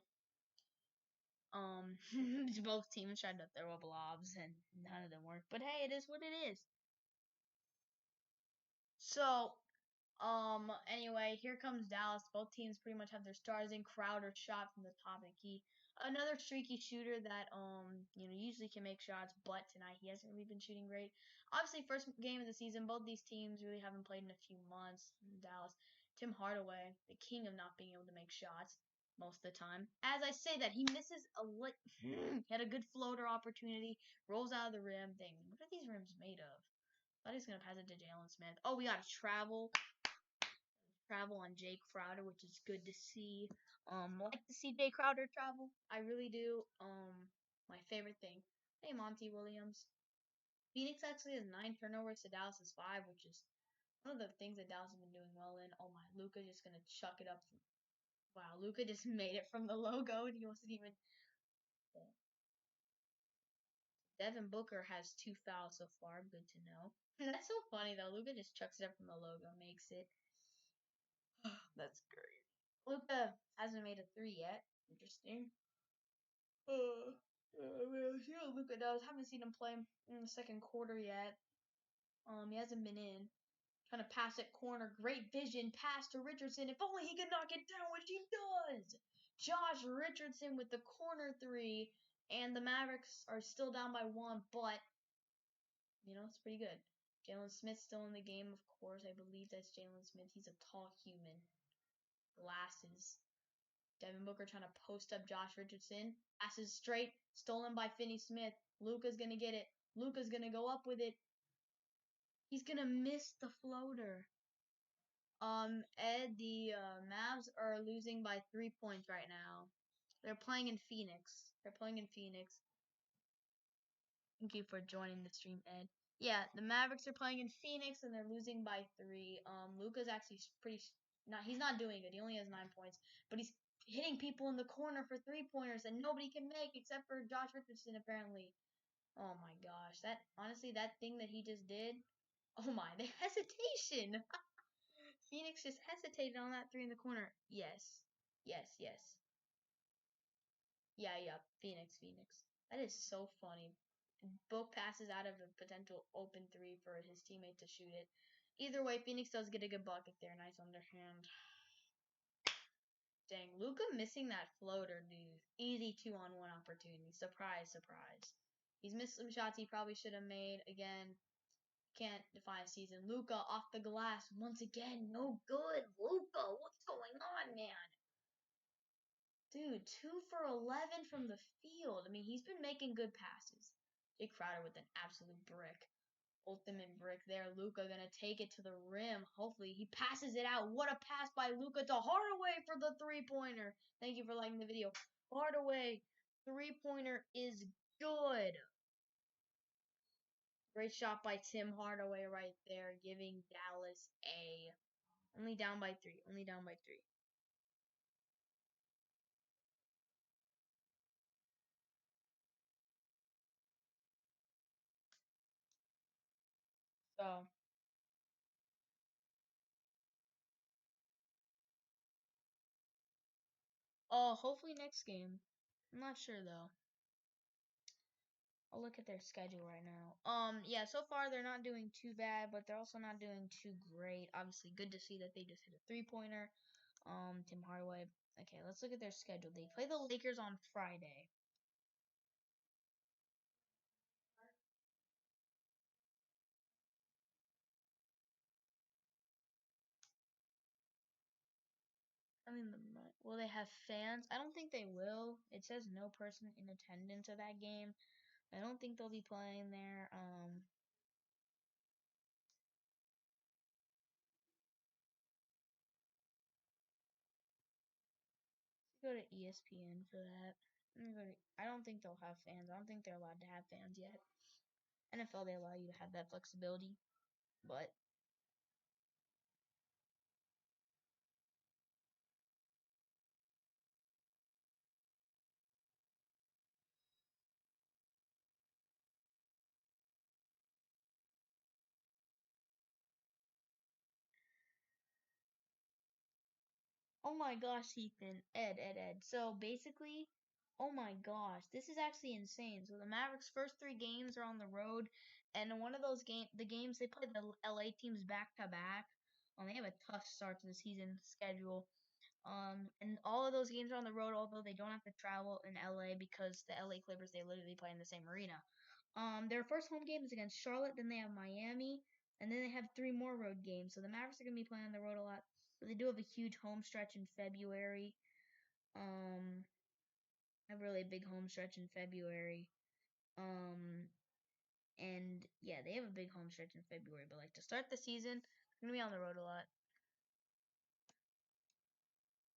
both teams tried to throw up lobs and none of them worked. But hey, it is what it is. So anyway, here comes Dallas. Both teams pretty much have their stars in. Crowder shot from the top and key. Another streaky shooter that usually can make shots, but tonight he hasn't really been shooting great. Obviously, first game of the season. Both these teams really haven't played in a few months. Dallas, Tim Hardaway, the king of not being able to make shots most of the time. As I say that, he misses a he had a good floater opportunity, rolls out of the rim. Dang, what are these rims made of? I thought he was gonna pass it to Jalen Smith. Oh, we got to travel on Jay Crowder, which is good to see. Like to see Jay Crowder travel. I really do. My favorite thing. Hey, Monty Williams. Phoenix actually has 9 turnovers to Dallas's 5, which is one of the things that Dallas has been doing well in. Oh my, Luka just gonna chuck it up. Wow, Luka just made it from the logo, and he wasn't even. Devin Booker has 2 fouls so far. Good to know. That's so funny though. Luka just chucks it up from the logo, makes it. That's great. Luka hasn't made a 3 yet. Interesting. We'll see what Luka does. Haven't seen him play in the second quarter yet. He hasn't been in. Trying to pass it corner. Great vision. Pass to Richardson. If only he could knock it down, which he does. Josh Richardson with the corner 3. And the Mavericks are still down by 1, but, it's pretty good. Jalen Smith's still in the game, of course. I believe that's Jalen Smith. He's a tall human. Glasses. Devin Booker trying to post up Josh Richardson. Passes straight. Stolen by Finney Smith. Luka's going to get it. Luka's going to go up with it. He's going to miss the floater. Ed, the Mavs are losing by 3 points right now. They're playing in Phoenix. Thank you for joining the stream, Ed. Yeah, the Mavericks are playing in Phoenix and they're losing by 3. Luka's actually he's not doing good. He only has 9 points, but he's hitting people in the corner for 3-pointers and nobody can make except for Josh Richardson apparently. Oh my gosh, that thing that he just did. Oh my, the hesitation. Phoenix just hesitated on that 3 in the corner. Yes. Yeah, Phoenix. That is so funny. Both passes out of a potential open 3 for his teammate to shoot it. Either way, Phoenix does get a good bucket there. Nice underhand. Dang, Luka missing that floater, dude. Easy 2-on-1 opportunity. Surprise. He's missed some shots he probably should have made. Again, can't define a season. Luka off the glass once again. No good. Luka, what's going on, man? Dude, 2 for 11 from the field. I mean, he's been making good passes. Jay Crowder with an absolute brick. Ultimate brick there. Luka gonna take it to the rim. Hopefully he passes it out. What a pass by Luka to Hardaway for the 3-pointer. Thank you for liking the video. Hardaway, 3-pointer is good. Great shot by Tim Hardaway right there, giving Dallas a only down by 3. So hopefully next game. I'm not sure though. I'll look at their schedule right now. Yeah, so far they're not doing too bad, but they're also not doing too great. Obviously, good to see that they just hit a 3-pointer. Tim Hardaway. Okay, let's look at their schedule. They play the Lakers on Friday. I mean, will they have fans? I don't think they will. It says no person in attendance of that game. I don't think they'll be playing there. Go to ESPN for that. I don't think they'll have fans. I don't think they're allowed to have fans yet. NFL, they allow you to have that flexibility, but oh my gosh, Ethan, Ed. So basically, oh my gosh, this is actually insane. So the Mavericks' first three games are on the road, and in one of those the games they played the LA teams back to back. They have a tough start to the season schedule. And all of those games are on the road, although they don't have to travel in LA because the LA Clippers they literally play in the same arena. Their first home game is against Charlotte, then they have Miami, and then they have three more road games. So the Mavericks are gonna be playing on the road a lot, but they do have a huge home stretch in February. A really big home stretch in February. Um, and yeah, they have a big home stretch in February. But like to start the season, they're gonna be on the road a lot.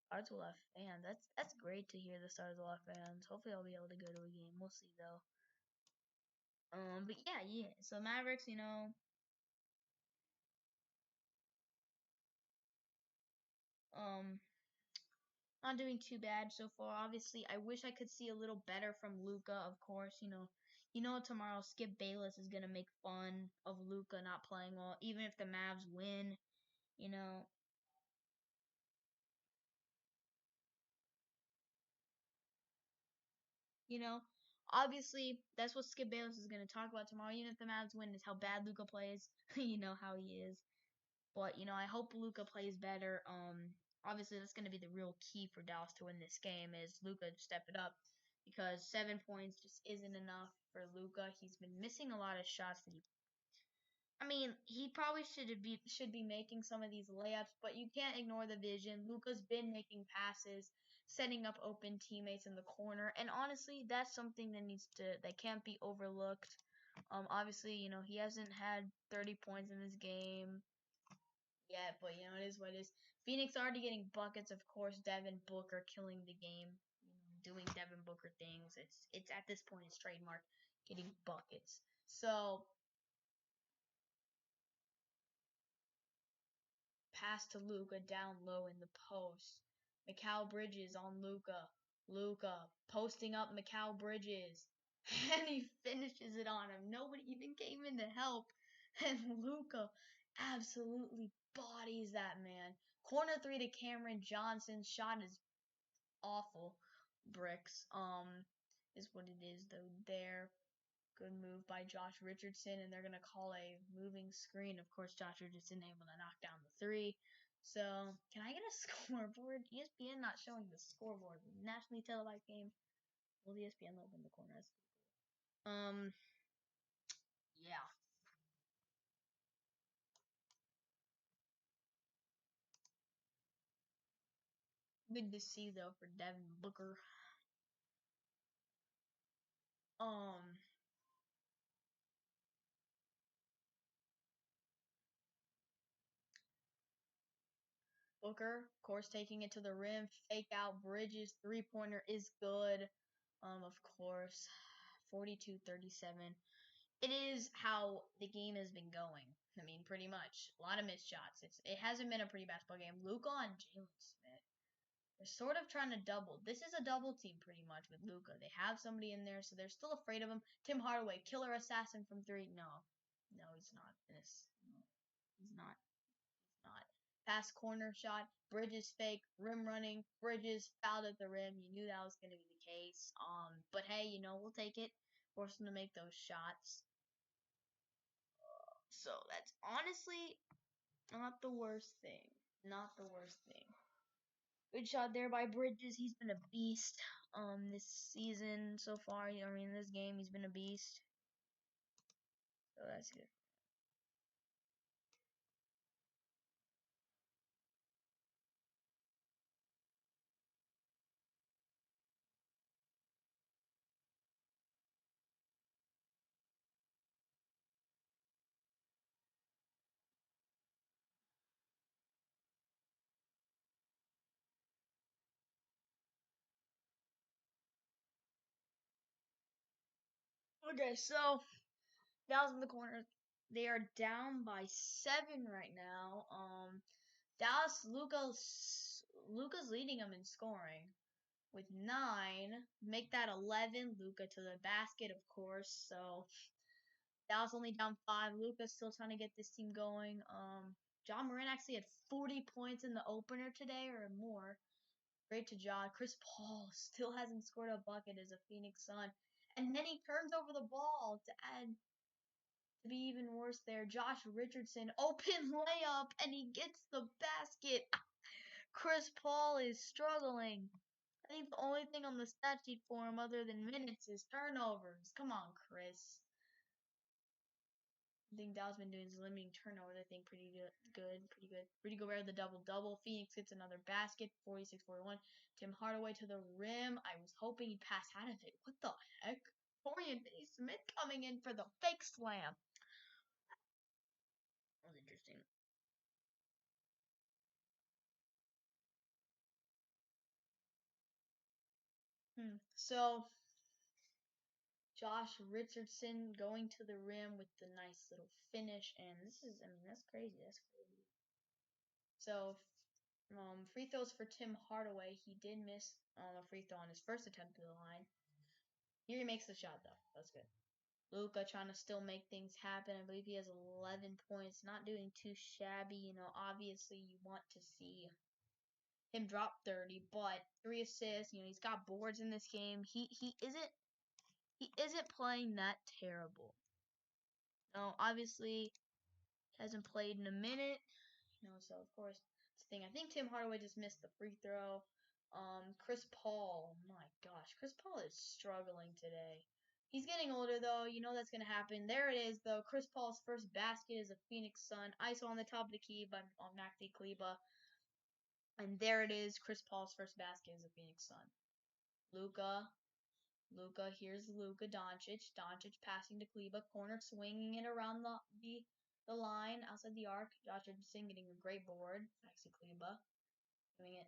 Stars will have fans. That's great to hear the Stars will have fans. Hopefully, I'll be able to go to a game. We'll see though. But yeah. So Mavericks, um, not doing too bad so far. Obviously, I wish I could see a little better from Luca. Of course, tomorrow Skip Bayless is gonna make fun of Luca not playing well, even if the Mavs win. You know, you know. Obviously, that's what Skip Bayless is gonna talk about tomorrow. Even if the Mavs win, is how bad Luca plays. You know how he is. But I hope Luca plays better. Obviously that's going to be the real key for Dallas to win this game is Luca step it up because 7 points just isn't enough for Luca. He's been missing a lot of shots that he probably should be making some of these layups, but you can't ignore the vision. Luca's been making passes, setting up open teammates in the corner, and honestly, that's something that can't be overlooked. Obviously, he hasn't had 30 points in this game. Yeah, but it is what it is. Phoenix already getting buckets, of course. Devin Booker killing the game, doing Devin Booker things. It's at this point it's trademark getting buckets. So pass to Luca down low in the post. Mikal Bridges on Luca. Luca posting up Mikal Bridges, and he finishes it on him. Nobody even came in to help, and Luca absolutely bodies that man. Corner three to Cameron Johnson. Shot is awful. Bricks. Is what it is though. There. Good move by Josh Richardson, and they're gonna call a moving screen. Of course, Josh Richardson able to knock down the three. So, can I get a scoreboard? ESPN not showing the scoreboard. Nationally televised game. Well, ESPN open the corner. That's pretty cool. Yeah. Good to see though for Devin Booker. Um, Booker, of course, taking it to the rim, fake out Bridges, 3-pointer is good. Of course, 42-37. It is how the game has been going. I mean, pretty much a lot of missed shots. It hasn't been a pretty basketball game. Luka and Jalen Smith. They're sort of trying to double. This is a double team pretty much with Luka. They have somebody in there, so they're still afraid of him. Tim Hardaway, killer assassin from three. No, he's not. No, he's not. He's not. Pass corner shot. Bridges fake. Rim running. Bridges fouled at the rim. You knew that was going to be the case. But hey, we'll take it. Force them to make those shots. So that's honestly not the worst thing. Not the worst thing. Good shot there by Bridges. He's been a beast this season so far. This game he's been a beast. So that's good. Okay, so Dallas in the corner. They are down by 7 right now. Dallas Luca's leading them in scoring with 9. Make that 11. Luca to the basket, of course. So Dallas only down 5. Luca's still trying to get this team going. John Moran actually had 40 points in the opener today or more. Great to John. Chris Paul still hasn't scored a bucket as a Phoenix Sun. And then he turns over the ball to be even worse there. Josh Richardson, open layup, and he gets the basket. Chris Paul is struggling. I think the only thing on the stat sheet for him other than minutes is turnovers. Come on, Chris. I think Dallas been doing is limiting turnovers. I think pretty good. Rudy Gobert the double-double. Phoenix gets another basket, 46-41. Tim Hardaway to the rim. I was hoping he'd pass out of it. What the heck? Dorian Finney-Smith coming in for the fake slam. That was interesting. So Josh Richardson going to the rim with the nice little finish, and that's crazy. That's crazy. So free throws for Tim Hardaway. He did miss a free throw on his first attempt to the line. Here he makes the shot though. That's good. Luca trying to still make things happen. I believe he has 11 points. Not doing too shabby. Obviously you want to see him drop 30, but 3 assists. He's got boards in this game. He isn't playing that terrible. No, obviously hasn't played in a minute. So of course it's the thing. I think Tim Hardaway just missed the free throw. Chris Paul, my gosh, Chris Paul is struggling today. He's getting older though. That's gonna happen. There it is though. Chris Paul's first basket is a Phoenix Sun. ISO on the top of the key by Maxi Kleber. And there it is. Chris Paul's first basket is a Phoenix Sun. Luca, here's Luka Doncic. Doncic passing to Kleber, corner swinging it around the line outside the arc. Josh Richardson getting a great board. Maxi Kleber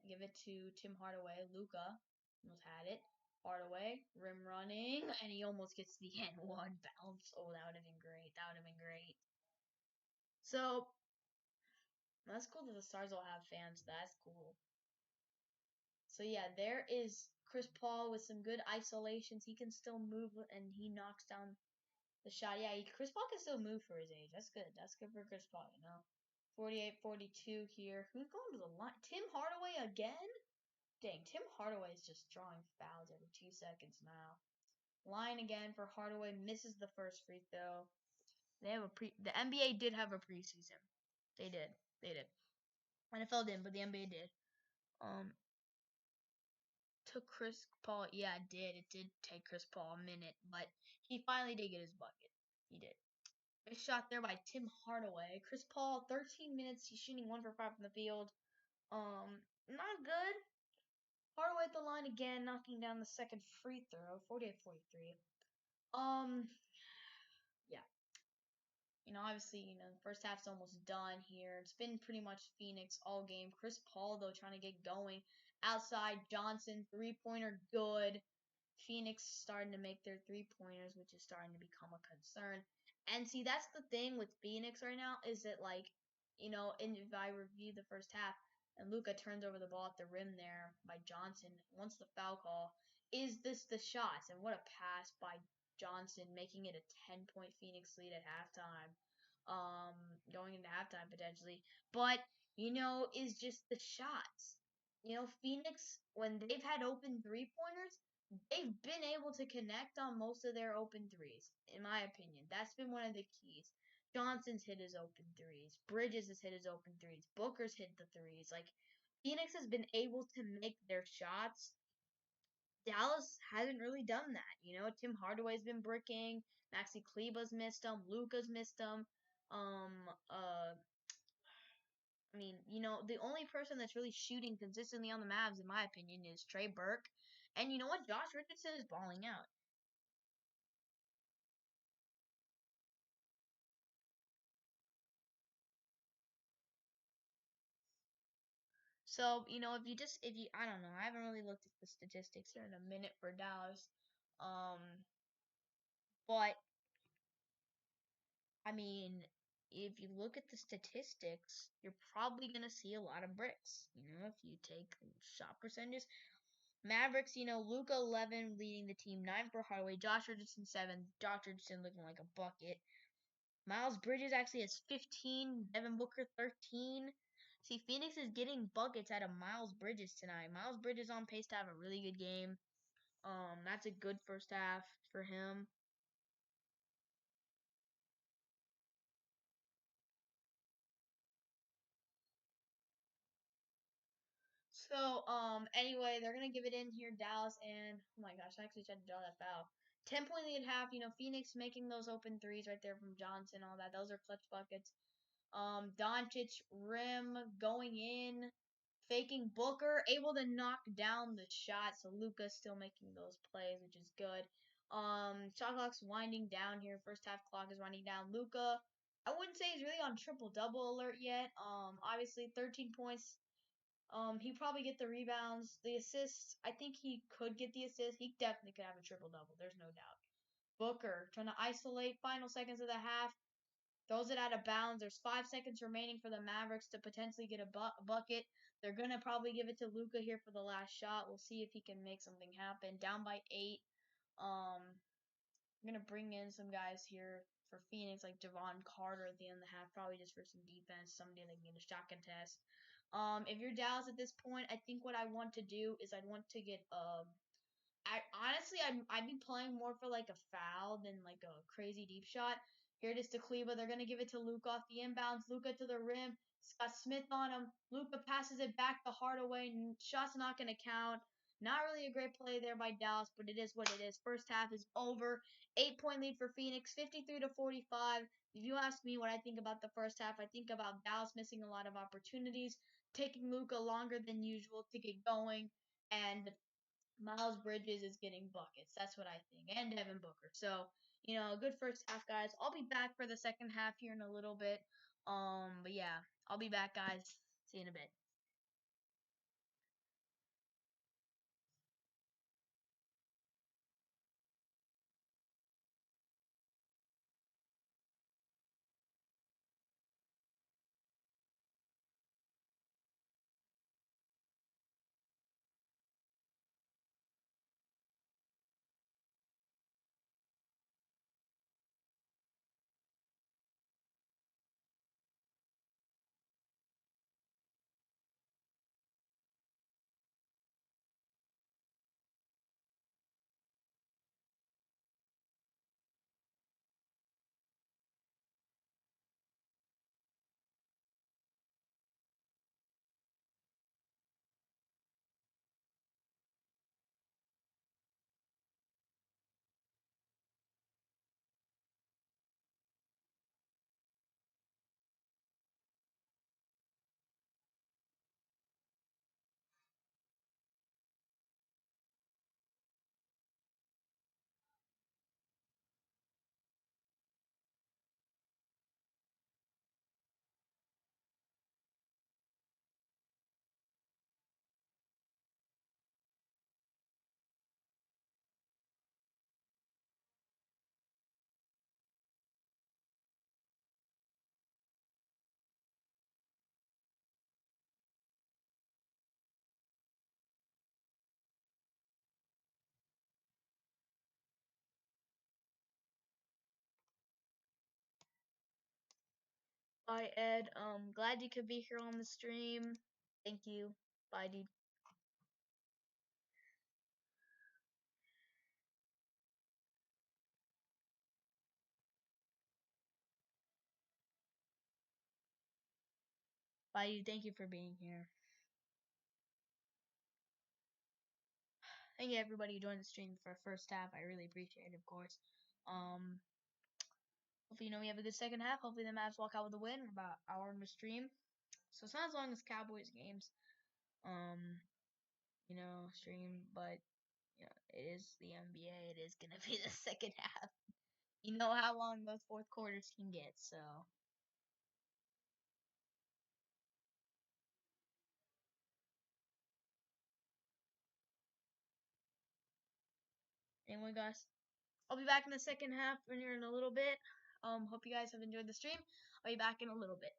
give it to Tim Hardaway. Luka almost had it. Hardaway rim running, and he almost gets the N1 bounce. Oh, that would have been great. So that's cool that the Stars will have fans. That's cool. So yeah, there is Chris Paul with some good isolations. He can still move, and he knocks down the shot. Yeah, Chris Paul can still move for his age. That's good. That's good for Chris Paul, 48-42 here. Who's going to the line? Tim Hardaway again? Dang, Tim Hardaway is just drawing fouls every 2 seconds now. Line again for Hardaway. Misses the first free throw. The NBA did have a preseason. They did. NFL didn't, but the NBA did. Took Chris Paul. Yeah, it did. It did take Chris Paul a minute, but he finally did get his bucket. He did. Nice shot there by Tim Hardaway. Chris Paul, 13 minutes. He's shooting 1 for 5 from the field. Not good. Hardaway at the line again, knocking down the second free throw. 48-43. Yeah. Obviously, the first half's almost done here. It's been pretty much Phoenix all game. Chris Paul, though, trying to get going. Outside, Johnson, three-pointer, good. Phoenix starting to make their three-pointers, which is starting to become a concern. And see, that's the thing with Phoenix right now is that, if I review the first half, and Luka turns over the ball at the rim there by Johnson, once the foul call, is this the shots? And what a pass by Johnson, making it a 10-point Phoenix lead at halftime. Going into halftime potentially. But, is just the shots. Phoenix, when they've had open three-pointers, they've been able to connect on most of their open threes, in my opinion. That's been one of the keys. Johnson's hit his open threes. Bridges has hit his open threes. Booker's hit the threes. Phoenix has been able to make their shots. Dallas hasn't really done that. Tim Hardaway's been bricking. Maxi Kleber's missed them. Luka's missed them. The only person that's really shooting consistently on the Mavs, in my opinion, is Trey Burke. And you know what? Josh Richardson is balling out. So, I don't know, I haven't really looked at the statistics here in a minute for Dallas. But I mean, if you look at the statistics, you're probably going to see a lot of bricks. If you take shot percentages. Mavericks, Luka 11 leading the team, 9 for Hardaway, Josh Richardson 7, Josh Richardson looking like a bucket. Miles Bridges actually has 15, Devin Booker 13. See, Phoenix is getting buckets out of Miles Bridges tonight. Miles Bridges on pace to have a really good game. That's a good first half for him. So, anyway, they're gonna give it in here, Dallas, and oh my gosh, I actually tried to draw that foul. 10-point lead at half. Phoenix making those open threes right there from Johnson, all that. Those are clutch buckets. Doncic rim going in, faking Booker, able to knock down the shot. So Luka's still making those plays, which is good. Shot clock's winding down here. First half clock is winding down. Luka, I wouldn't say he's really on triple double alert yet. Obviously 13 points. He probably get the rebounds, the assists. I think he could get the assist. He definitely could have a triple double. There's no doubt. Booker trying to isolate final seconds of the half. Throws it out of bounds. There's 5 seconds remaining for the Mavericks to potentially get a bucket. They're going to probably give it to Luka here for the last shot. We'll see if he can make something happen. Down by 8. I'm going to bring in some guys here for Phoenix, like Javon Carter at the end of the half, probably just for some defense, somebody that can get a shot contest. If you're Dallas at this point, I think what I want to do is I'd want to get I honestly, I'd be playing more for like a foul than like a crazy deep shot. Here it is to Kleba. They're gonna give it to Luka off the inbounds. Luka to the rim. It's got Smith on him. Luka passes it back to Hardaway. Shot's not gonna count. Not really a great play there by Dallas, but it is what it is. First half is over. 8-point lead for Phoenix, 53 to 45. If you ask me what I think about the first half, I think about Dallas missing a lot of opportunities, taking Luka longer than usual to get going, and Miles Bridges is getting buckets. That's what I think. And Devin Booker. So, a good first half, guys. I'll be back for the second half here in a little bit. But yeah, I'll be back, guys. See you in a bit. Bye, Ed. Glad you could be here on the stream. Thank you. Bye, dude. Bye, dude. Thank you for being here. Thank you, everybody who joined the stream for first half. I really appreciate it, of course. Hopefully, we have a good second half. Hopefully, the Mavs walk out with a win. We're about an hour in the stream. So it's not as long as Cowboys games. Stream, but it is the NBA. It is gonna be the second half. You know how long those fourth quarters can get, so. Anyway, guys, I'll be back in the second half when you're in a little bit. Hope you guys have enjoyed the stream. I'll be back in a little bit.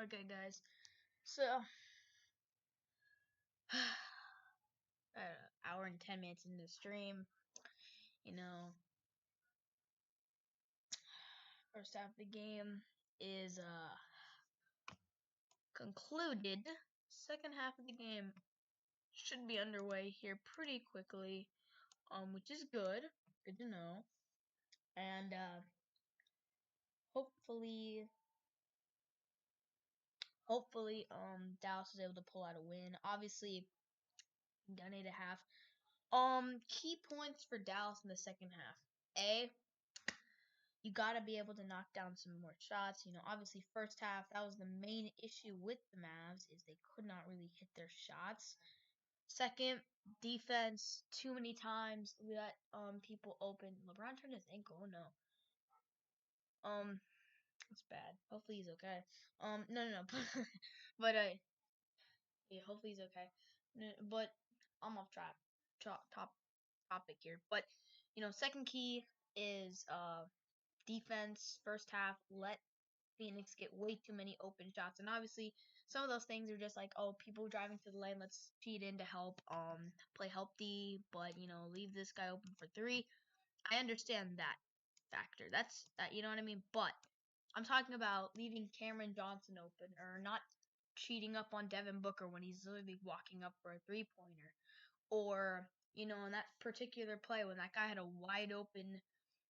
Okay, guys. So, hour and 10 minutes into the stream. You know, first half of the game is concluded. Second half of the game should be underway here pretty quickly, which is good. Good to know. And hopefully, Dallas is able to pull out a win. Obviously, done 8.5. Key points for Dallas in the second half. You got to be able to knock down some more shots. You know, obviously, first half, that was the main issue with the Mavs, is they could not really hit their shots. Second, defense, too many times we let people open. LeBron turned his ankle. Oh no. It's bad. Hopefully he's okay. No. But yeah, hopefully he's okay. But I'm off track. Top topic here. But you know, second key is defense first half let Phoenix get way too many open shots, and obviously some of those things are just like, oh, people driving to the lane, let's cheat in to help play help D, but leave this guy open for three. I understand that factor. That's that, you know what I mean? But I'm talking about leaving Cameron Johnson open or not cheating up on Devin Booker when he's literally walking up for a three-pointer. Or, in that particular play when that guy had a wide open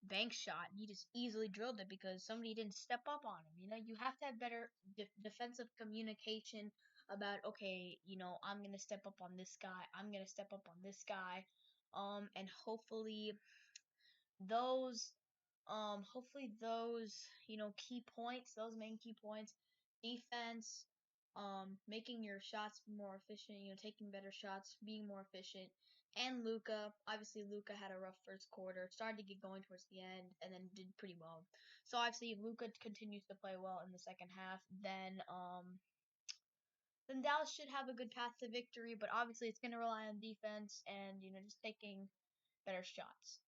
bank shot, he just easily drilled it because somebody didn't step up on him. You have to have better defensive communication about, okay, I'm going to step up on this guy. I'm going to step up on this guy. And those hopefully those key points, those main key points, defense, making your shots more efficient, taking better shots, being more efficient, and Luka. Obviously, Luka had a rough first quarter, started to get going towards the end, and then did pretty well. So obviously, if Luka continues to play well in the second half, then Dallas should have a good path to victory. But obviously, it's going to rely on defense and just taking better shots.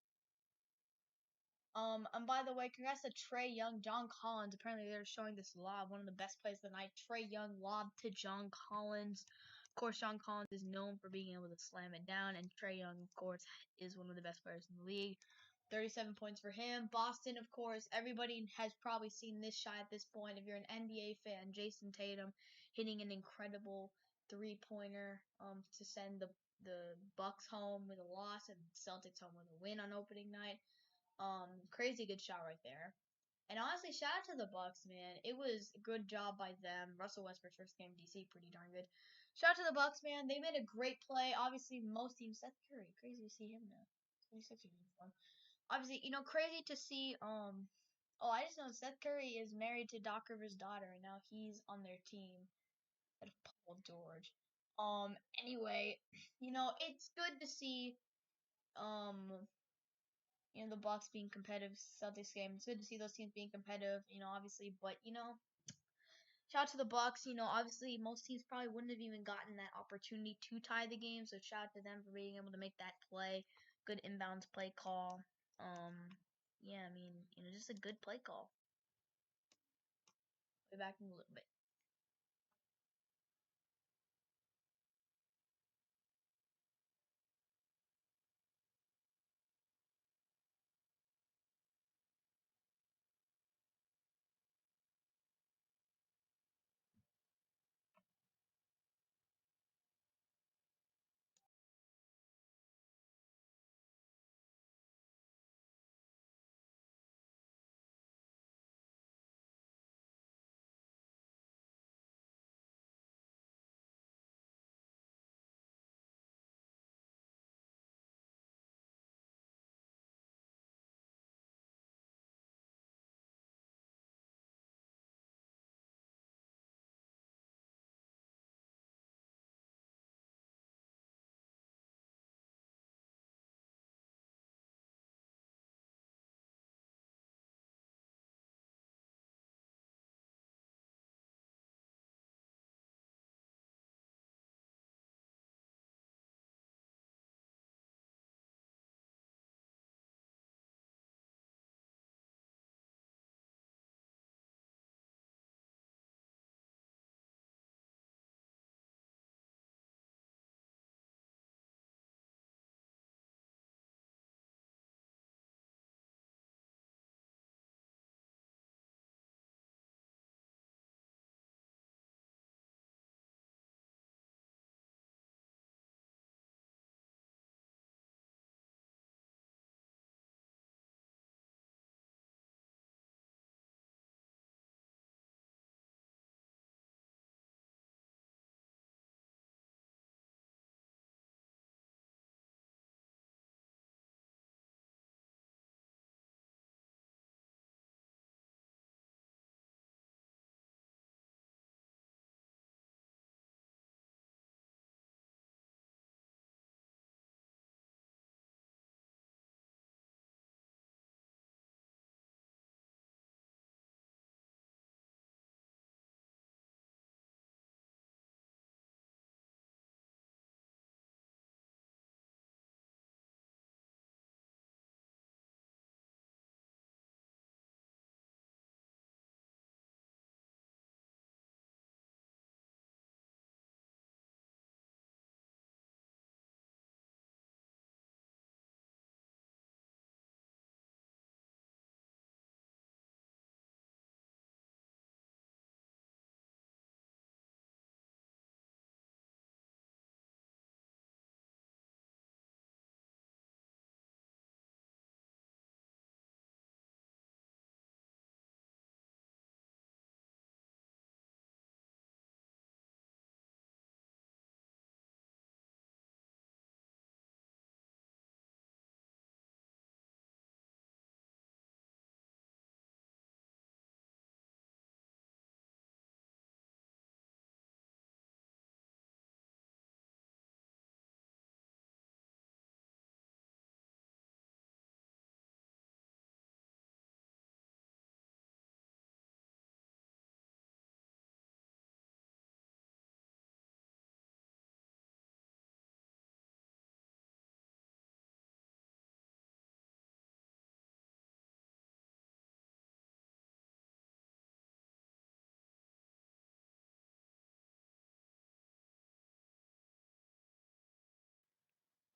And by the way, congrats to Trae Young, John Collins. Apparently, they're showing this lob, one of the best plays of the night. Trae Young lob to John Collins. Of course, John Collins is known for being able to slam it down, and Trae Young, of course, is one of the best players in the league. 37 points for him. Boston, of course, everybody has probably seen this shot at this point. If you're an NBA fan, Jason Tatum hitting an incredible three-pointer to send the Bucks home with a loss and Celtics home with a win on opening night. Crazy good shot right there. And honestly, shout out to the Bucks, man. It was a good job by them. Russell Westbrook's first game in DC, pretty darn good. Shout out to the Bucks, man. They made a great play. Obviously, most teams. Seth Curry, crazy to see him now. 26 uniform. Obviously, crazy to see. Oh, I just know Seth Curry is married to Doc Rivers' daughter, and now he's on their team. That's Paul George. Anyway, it's good to see. The Bucks being competitive, Celtics game. It's good to see those teams being competitive, obviously. But shout out to the Bucks. Obviously most teams probably wouldn't have even gotten that opportunity to tie the game. So shout out to them for being able to make that play. Good inbounds play call. Yeah, I mean, just a good play call. Way back in a little bit.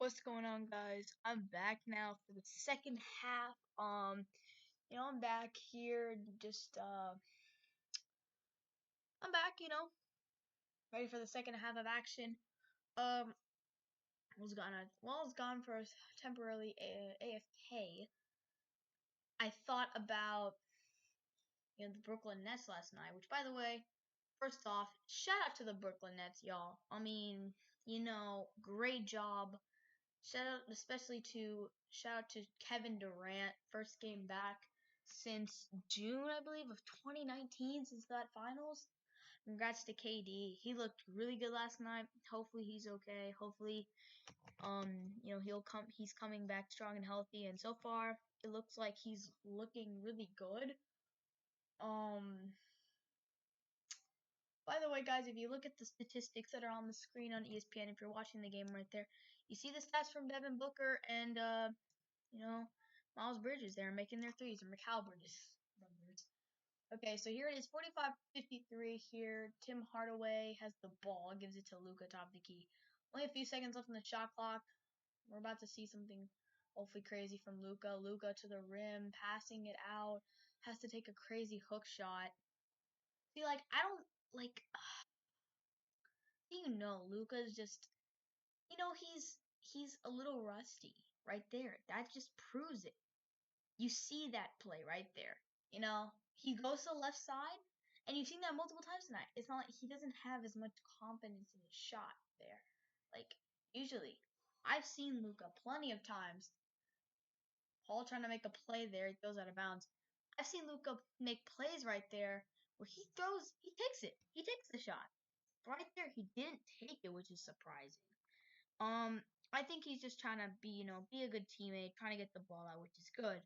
What's going on, guys? I'm back now for the second half. I'm back here just I'm back, ready for the second half of action. I was gone for a temporarily AFK. I thought about the Brooklyn Nets last night, which, by the way, first off, shout out to the Brooklyn Nets, y'all. I mean, great job. Shout out to Kevin Durant, first game back since June, I believe, of 2019, since that finals. Congrats to KD. He looked really good last night. Hopefully he's okay. Hopefully, he's coming back strong and healthy. And so far, it looks like he's looking really good. By the way, guys, if you look at the statistics that are on the screen on ESPN, if you're watching the game right there, you see the stats from Devin Booker and Miles Bridges there making their threes, or Mikal Bridges. Okay, so here it is, 45-53 here. Tim Hardaway has the ball, gives it to Luka top of the key. Only a few seconds left on the shot clock. We're about to see something hopefully crazy from Luka. Luka to the rim, passing it out, has to take a crazy hook shot. See, I don't, Luka's just, he's a little rusty right there. That just proves it. You see that play right there. He goes to the left side, and you've seen that multiple times tonight. It's not like he doesn't have as much confidence in his shot there. Usually, I've seen Luka plenty of times. Paul trying to make a play there, he goes out of bounds. I've seen Luka make plays right there where he takes it. He takes the shot. Right there, he didn't take it, which is surprising. I think he's just trying to be a good teammate, trying to get the ball out, which is good.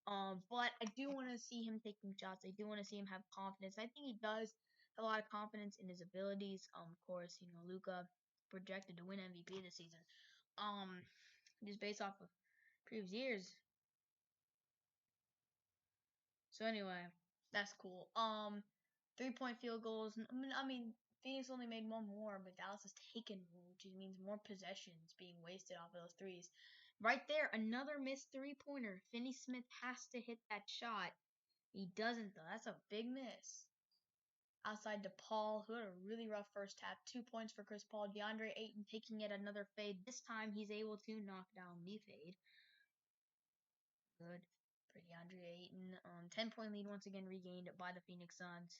But I do want to see him taking shots. I do want to see him have confidence. I think he does have a lot of confidence in his abilities. Of course, Luka projected to win MVP this season. Just based off of previous years. So anyway, that's cool. 3-point field goals. I mean, Phoenix only made one more, but Dallas has taken, which means more possessions being wasted off of those threes. Right there, another missed 3-pointer. Finney Smith has to hit that shot. He doesn't, though. That's a big miss. Outside to Paul, who had a really rough first half. 2 points for Chris Paul. DeAndre Ayton taking yet another fade. This time, he's able to knock down the fade. Good for DeAndre Ayton. 10-point lead once again regained by the Phoenix Suns.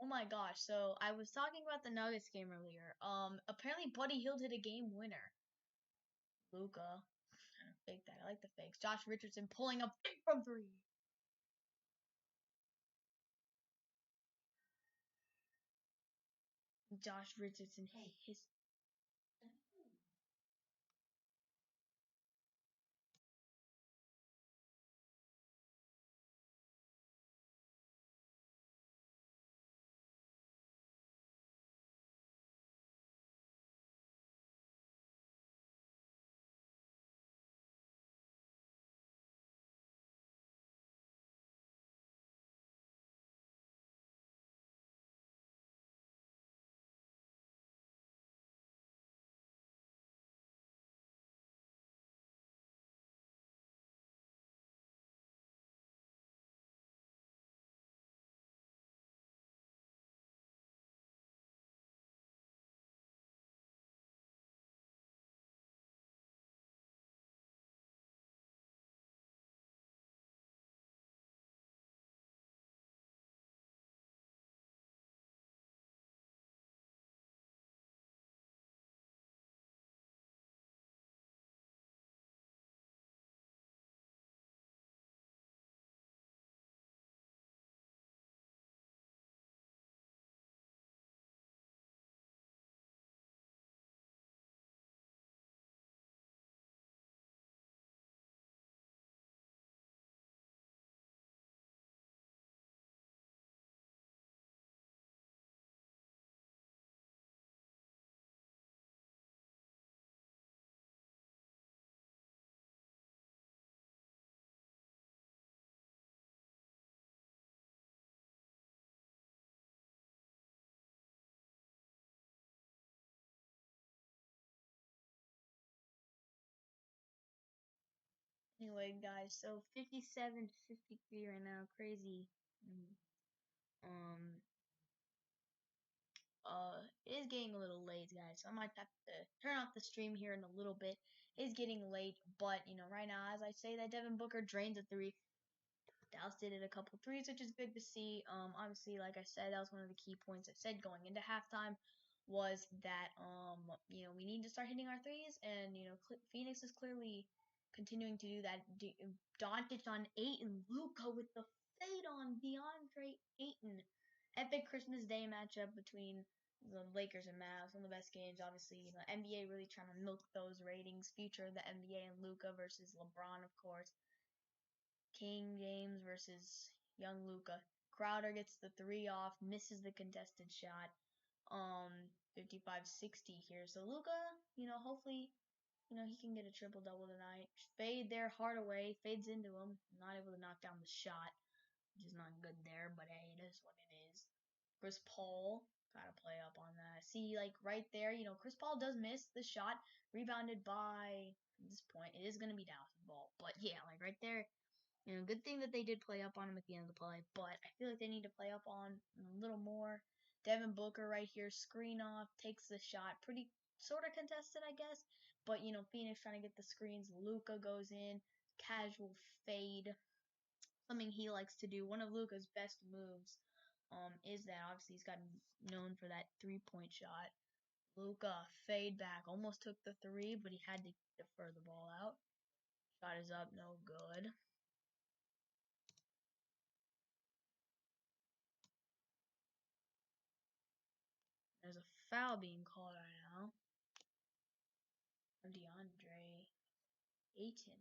Oh my gosh, so I was talking about the Nuggets game earlier. Apparently Buddy Hield hit a game winner. Luka. Fake that. I like the fakes. Josh Richardson pulling up big from 3. Josh Richardson his Anyway, guys, so 57 to 53 right now, crazy. Mm, Um, it is getting a little late, guys, so I might have to turn off the stream here in a little bit. It is getting late, but right now, as I say, that Devin Booker drains a three. Dallas did it a couple threes, which is good to see. Obviously, like I said, that was one of the key points I said going into halftime was that we need to start hitting our threes, and Phoenix is clearly continuing to do that. Doncic on 8 and Luka with the fade on DeAndre Ayton. Epic Christmas Day matchup between the Lakers and Mavs, one of the best games. Obviously, NBA really trying to milk those ratings. Future of the NBA and Luka versus LeBron, of course. King James versus young Luka. Crowder gets the three off, misses the contested shot. 55-60 here. So Luka, hopefully, he can get a triple double tonight. Fade there, Hardaway fades into him, not able to knock down the shot, which is not good there. But hey, it is what it is. Chris Paul gotta play up on that. See, like right there, Chris Paul does miss the shot, rebounded by. At this point, it is gonna be Dallas' ball. But yeah, like right there, good thing that they did play up on him at the end of the play, but I feel like they need to play up on him a little more. Devin Booker right here, screen off, takes the shot, pretty sort of contested, I guess. But Phoenix trying to get the screens. Luka goes in, casual fade, something he likes to do. One of Luka's best moves, is that obviously he's gotten known for that 3-point shot. Luka fade back, almost took the three, but he had to defer the ball out. Shot is up, no good. There's a foul being called right now on DeAndre Ayton.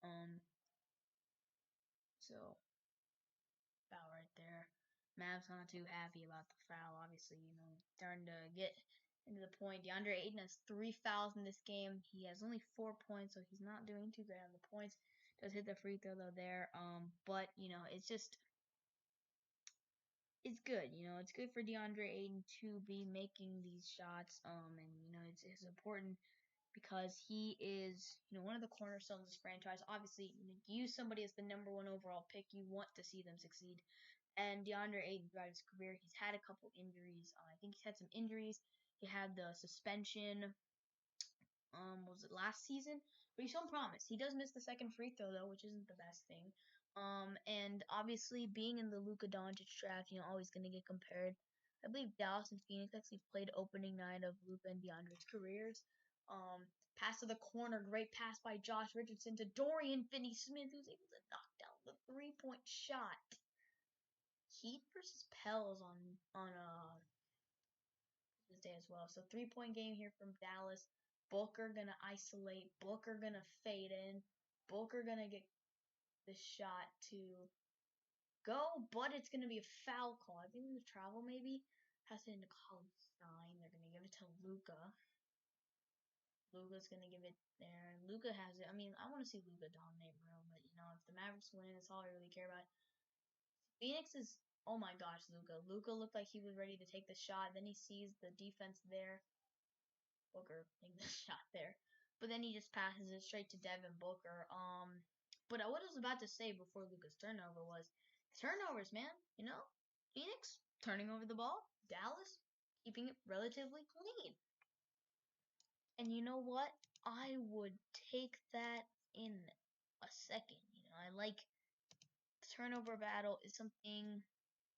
Um, so foul right there. Mavs not too happy about the foul. Obviously, starting to get into the point. DeAndre Ayton has 3 fouls in this game. He has only 4 points, so he's not doing too great on the points. Does hit the free throw though there. But it's just it's good. It's good for DeAndre Ayton to be making these shots. And it's important because he is, one of the cornerstones of this franchise. Obviously, you use somebody as the number 1 overall pick, you want to see them succeed. And DeAndre Ayton throughout his career, he's had a couple injuries. I think he's had some injuries. He had the suspension. Was it last season? But he's shown promise. He does miss the second free throw though, which isn't the best thing. And obviously being in the Luka Doncic draft, always gonna get compared. I believe Dallas and Phoenix actually played opening night of Luka and DeAndre's careers. Pass to the corner, great pass by Josh Richardson to Dorian Finney-Smith, who's able to knock down the 3-point shot. Heat versus Pels on this day as well. So 3-point game here from Dallas. Booker gonna isolate. Booker gonna fade in. Booker gonna get the shot to go, but it's gonna be a foul call. I think the travel maybe has it into college 9. They're gonna give it to Luka. Luka's gonna give it there. Luka has it. I mean, I want to see Luka dominate, bro. But if the Mavericks win, that's all I really care about. Phoenix is. Oh my gosh, Luka. Luka looked like he was ready to take the shot. Then he sees the defense there. Booker take the shot there. But then he just passes it straight to Devin Booker. But what I was about to say before Luka's turnover was turnovers, man. Phoenix turning over the ball, Dallas keeping it relatively clean. And you know what? I would take that in a second. I like the turnover battle is something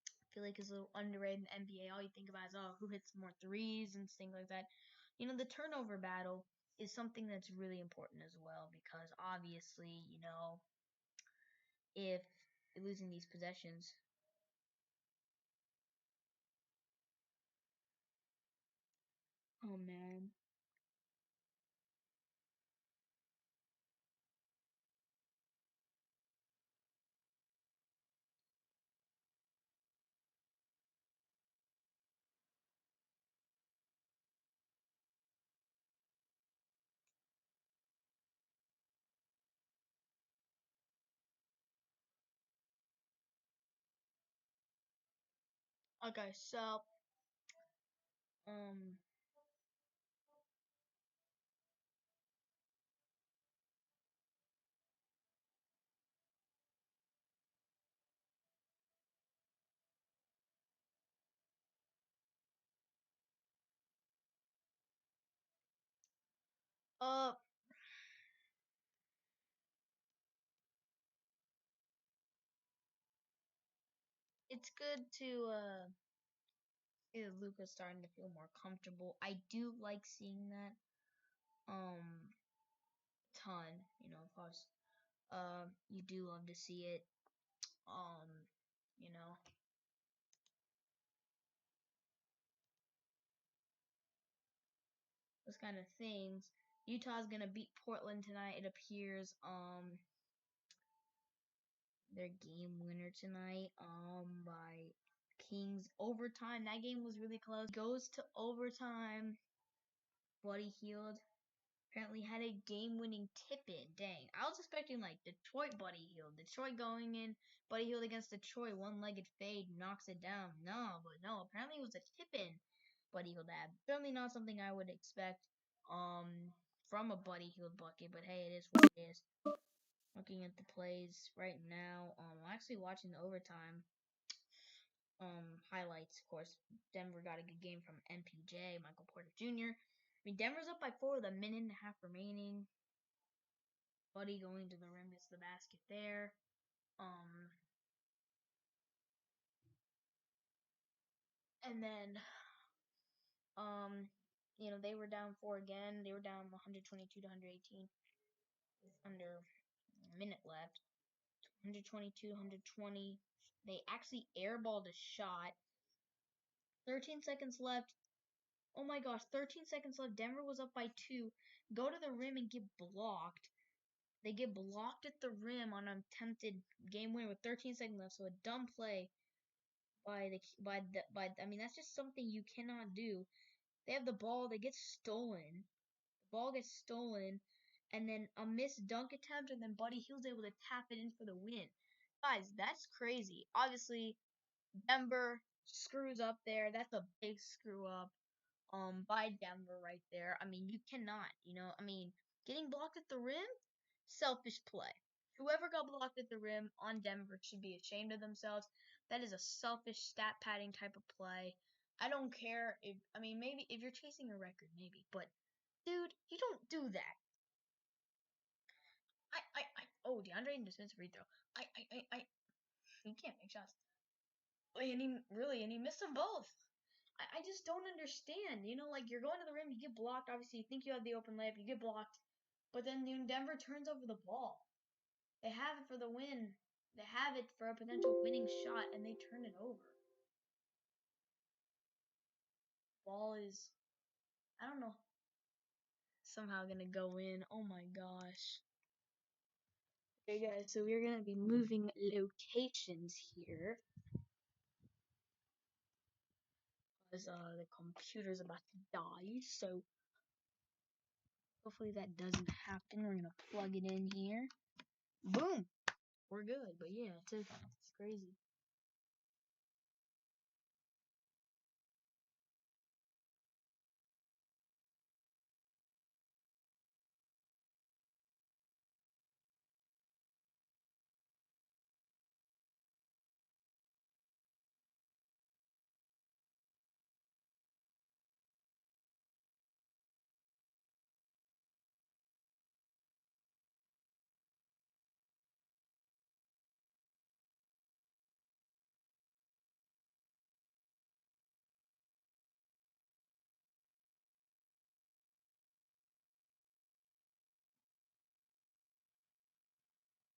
I feel like is a little underrated in the NBA. All you think about is who hits more threes and things like that. The turnover battle is something that's really important as well because obviously, if you're losing these possessions, oh man. Okay, so um Uh, it's good to see that Luca's starting to feel more comfortable. I do like seeing that. Ton. Of course. You do love to see it. Um, you know, those kind of things. Utah's gonna beat Portland tonight. It appears. Their game winner tonight. By Kings overtime. That game was really close. Goes to overtime. Buddy Hield apparently had a game-winning tip-in. Dang, I was expecting like Detroit Buddy Hield. Detroit going in. Buddy Hield against Detroit. One-legged fade knocks it down. No. Apparently it was a tip-in. Buddy Hield had. Certainly not something I would expect from a Buddy Hield bucket. But hey, it is what it is. Looking at the plays right now. I'm actually watching the overtime highlights. Of course, Denver got a good game from MPJ, Michael Porter Jr. I mean, Denver's up by 4 with a minute and a half remaining. Buddy going to the rim gets the basket there. And then, they were down 4 again. They were down 122 to 118 with under a minute left. 122, 120. They actually airballed a shot. 13 seconds left. Oh my gosh, 13 seconds left. Denver was up by 2. Go to the rim and get blocked. They get blocked at the rim on an attempted game winner with 13 seconds left. So a dumb play by I mean, that's just something you cannot do. They have the ball, they get stolen. The ball gets stolen, and then a missed dunk attempt, and then Buddy Hield's able to tap it in for the win. Guys, that's crazy. Obviously, Denver screws up there. That's a big screw up by Denver right there. I mean, you cannot, I mean, getting blocked at the rim, selfish play. Whoever got blocked at the rim on Denver should be ashamed of themselves. That is a selfish stat padding type of play. I don't care if, I mean, maybe if you're chasing a record, maybe, but dude, you don't do that. Oh, DeAndre and defensive free throw. He can't make shots. And he missed them both. I just don't understand. Like you're going to the rim, you get blocked. Obviously, you think you have the open layup, you get blocked, but then Denver turns over the ball. They have it for the win. They have it for a potential winning shot, and they turn it over. Ball is, I don't know, somehow gonna go in. Oh my gosh. Okay, guys, so we're gonna be moving locations here. Because the computer's about to die, so hopefully that doesn't happen. We're gonna plug it in here. Boom! We're good, but yeah, it's crazy.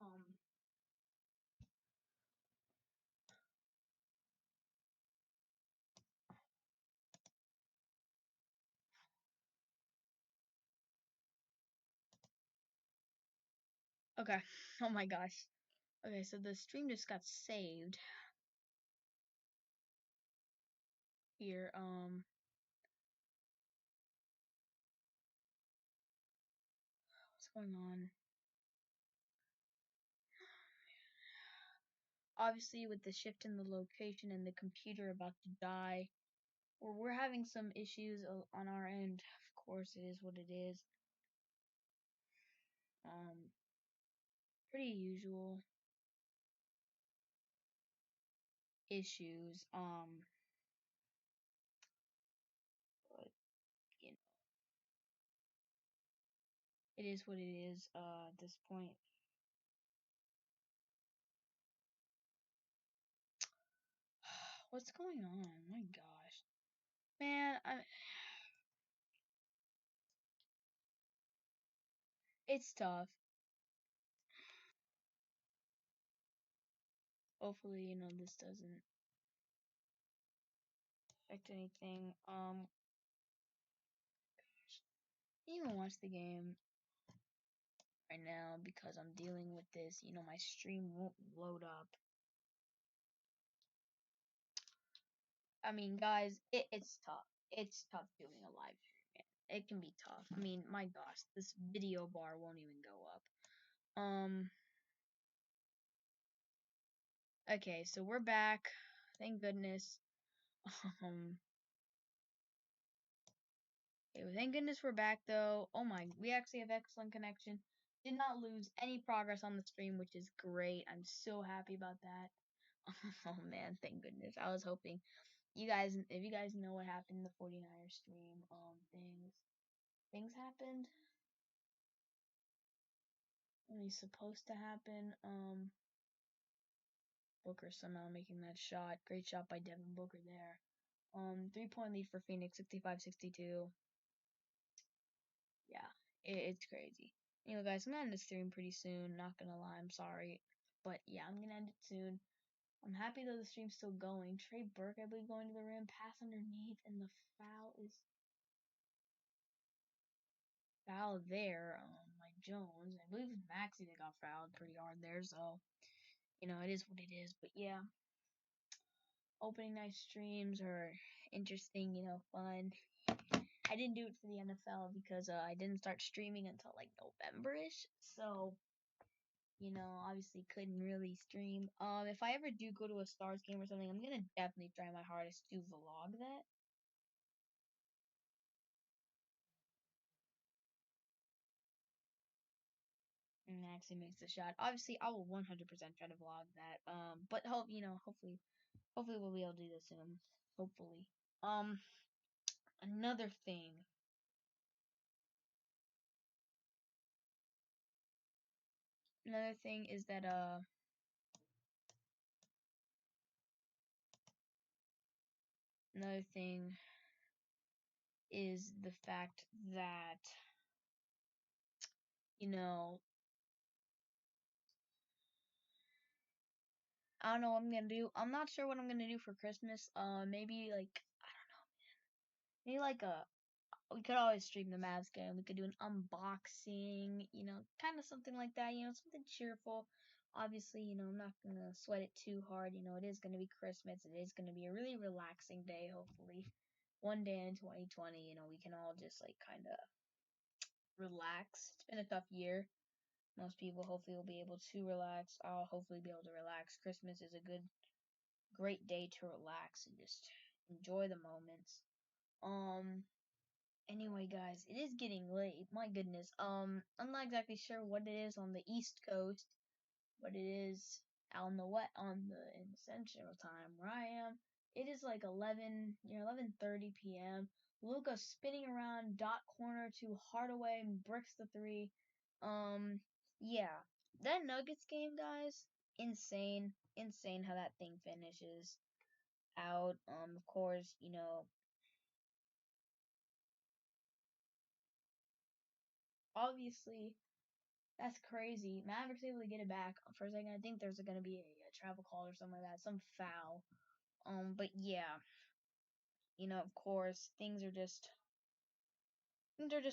Um, okay. Oh my gosh. Okay, so the stream just got saved here. What's going on? Obviously, with the shift in the location and the computer about to die, we're having some issues on our end. Of course, it is what it is. Um, pretty usual issues. But it is what it is. At this point, what's going on? My gosh, man, it's tough. Hopefully, this doesn't affect anything. You can watch the game right now because I'm dealing with this. My stream won't load up. I mean, guys, it's tough. It's tough doing a live stream. It can be tough. I mean, my gosh, this video bar won't even go up. Okay, so we're back. Thank goodness. Thank goodness we're back though. Oh my, we actually have excellent connection. Did not lose any progress on the stream, which is great. I'm so happy about that. Oh man, thank goodness. I was hoping if you guys know what happened in the 49ers stream, things happened. Only supposed to happen. Booker somehow making that shot. Great shot by Devin Booker there. 3-point lead for Phoenix, 65-62. Yeah, it's crazy. Anyway, guys, I'm gonna end the stream pretty soon. Not gonna lie, I'm sorry. But yeah, I'm gonna end it soon. I'm happy that the stream's still going. Trey Burke, I believe, going to the rim, pass underneath, and the foul is there. Like Jones. I believe it's Maxey that got fouled pretty hard there, so it is what it is. But yeah, opening night streams are interesting, fun. I didn't do it for the NFL because I didn't start streaming until like November-ish, so obviously couldn't really stream. If I ever do go to a Stars game or something, I'm gonna definitely try my hardest to vlog that. And actually makes the shot. Obviously, I will 100% try to vlog that. But hopefully we'll be able to do this soon. Hopefully. Um, another thing. Another thing is that another thing is the fact that I don't know what I'm gonna do. I'm not sure what I'm gonna do for Christmas. Maybe like I don't know. Maybe like we could always stream the Mavs game. We could do an unboxing, kind of something like that, something cheerful. Obviously, I'm not gonna sweat it too hard. It is gonna be Christmas. It is gonna be a really relaxing day. Hopefully, one day in 2020, we can all just like kind of relax. It's been a tough year. Most people hopefully will be able to relax. I'll hopefully be able to relax. Christmas is a great day to relax and just enjoy the moments. Anyway, guys, it is getting late. My goodness. I'm not exactly sure what it is on the East Coast, but it is on the in Central Time where I am. It is like 11:30 p.m. Luka spinning around dot corner to Hardaway and bricks the three. Yeah, that Nuggets game, guys, insane how that thing finishes out. Of course, obviously. That's crazy. Mavericks able to get it back for a second. I think there's going to be a travel call or something like that, some foul. But yeah, of course, things are just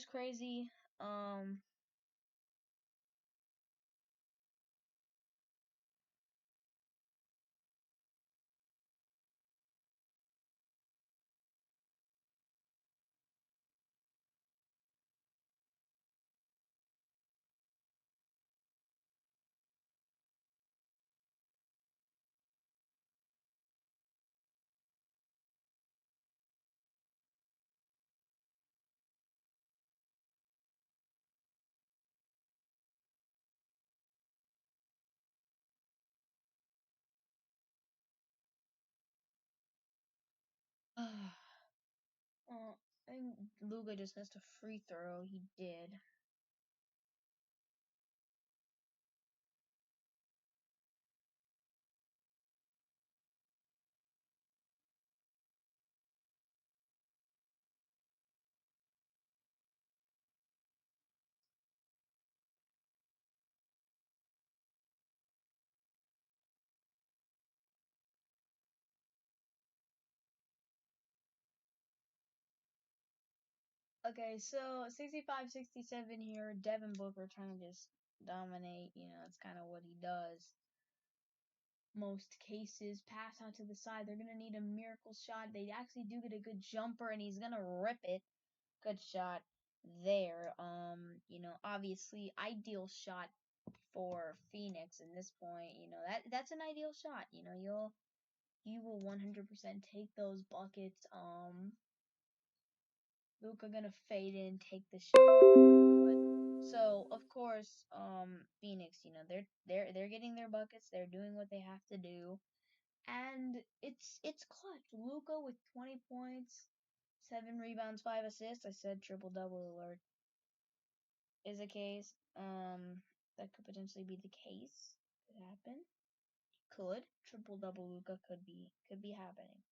crazy. Um, I think Luka just missed a free throw. He did. Okay, so 65-67 here. Devin Booker trying to just dominate. It's kind of what he does. Most cases, pass out to the side. They're gonna need a miracle shot. They actually do get a good jumper, and he's gonna rip it. Good shot there. Obviously ideal shot for Phoenix in this point. That's an ideal shot. You will 100% take those buckets. Luka gonna fade in, take the shot. So of course, Phoenix, they're getting their buckets. They're doing what they have to do, and it's clutch. Luka with 20 points, 7 rebounds, 5 assists. I said triple double alert is the case. That could potentially be the case. Could happen. Could triple double Luka could be happening.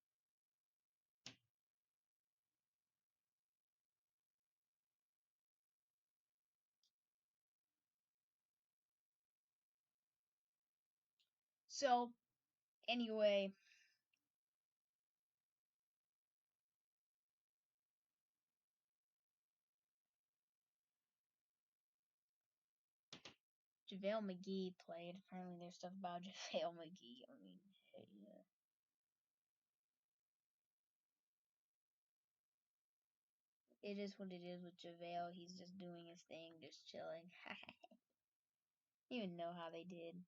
So anyway, JaVale McGee played. Apparently, there's stuff about JaVale McGee. I mean, hey, it is what it is with JaVale. He's just doing his thing, just chilling. You even know how they did.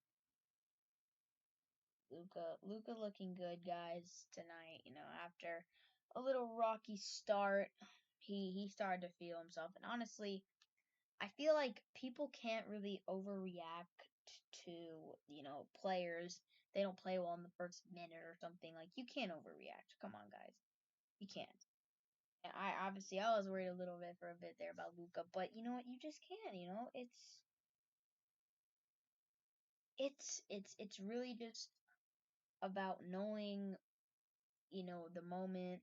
Luka looking good, guys, tonight. After a little rocky start, he started to feel himself. And honestly, I feel like people can't really overreact to, players. They don't play well in the first minute or something. Like, you can't overreact. Come on, guys. You can't. And I was worried a little bit for a bit there about Luca, but you know what? You just can't. It's really just about knowing, the moment,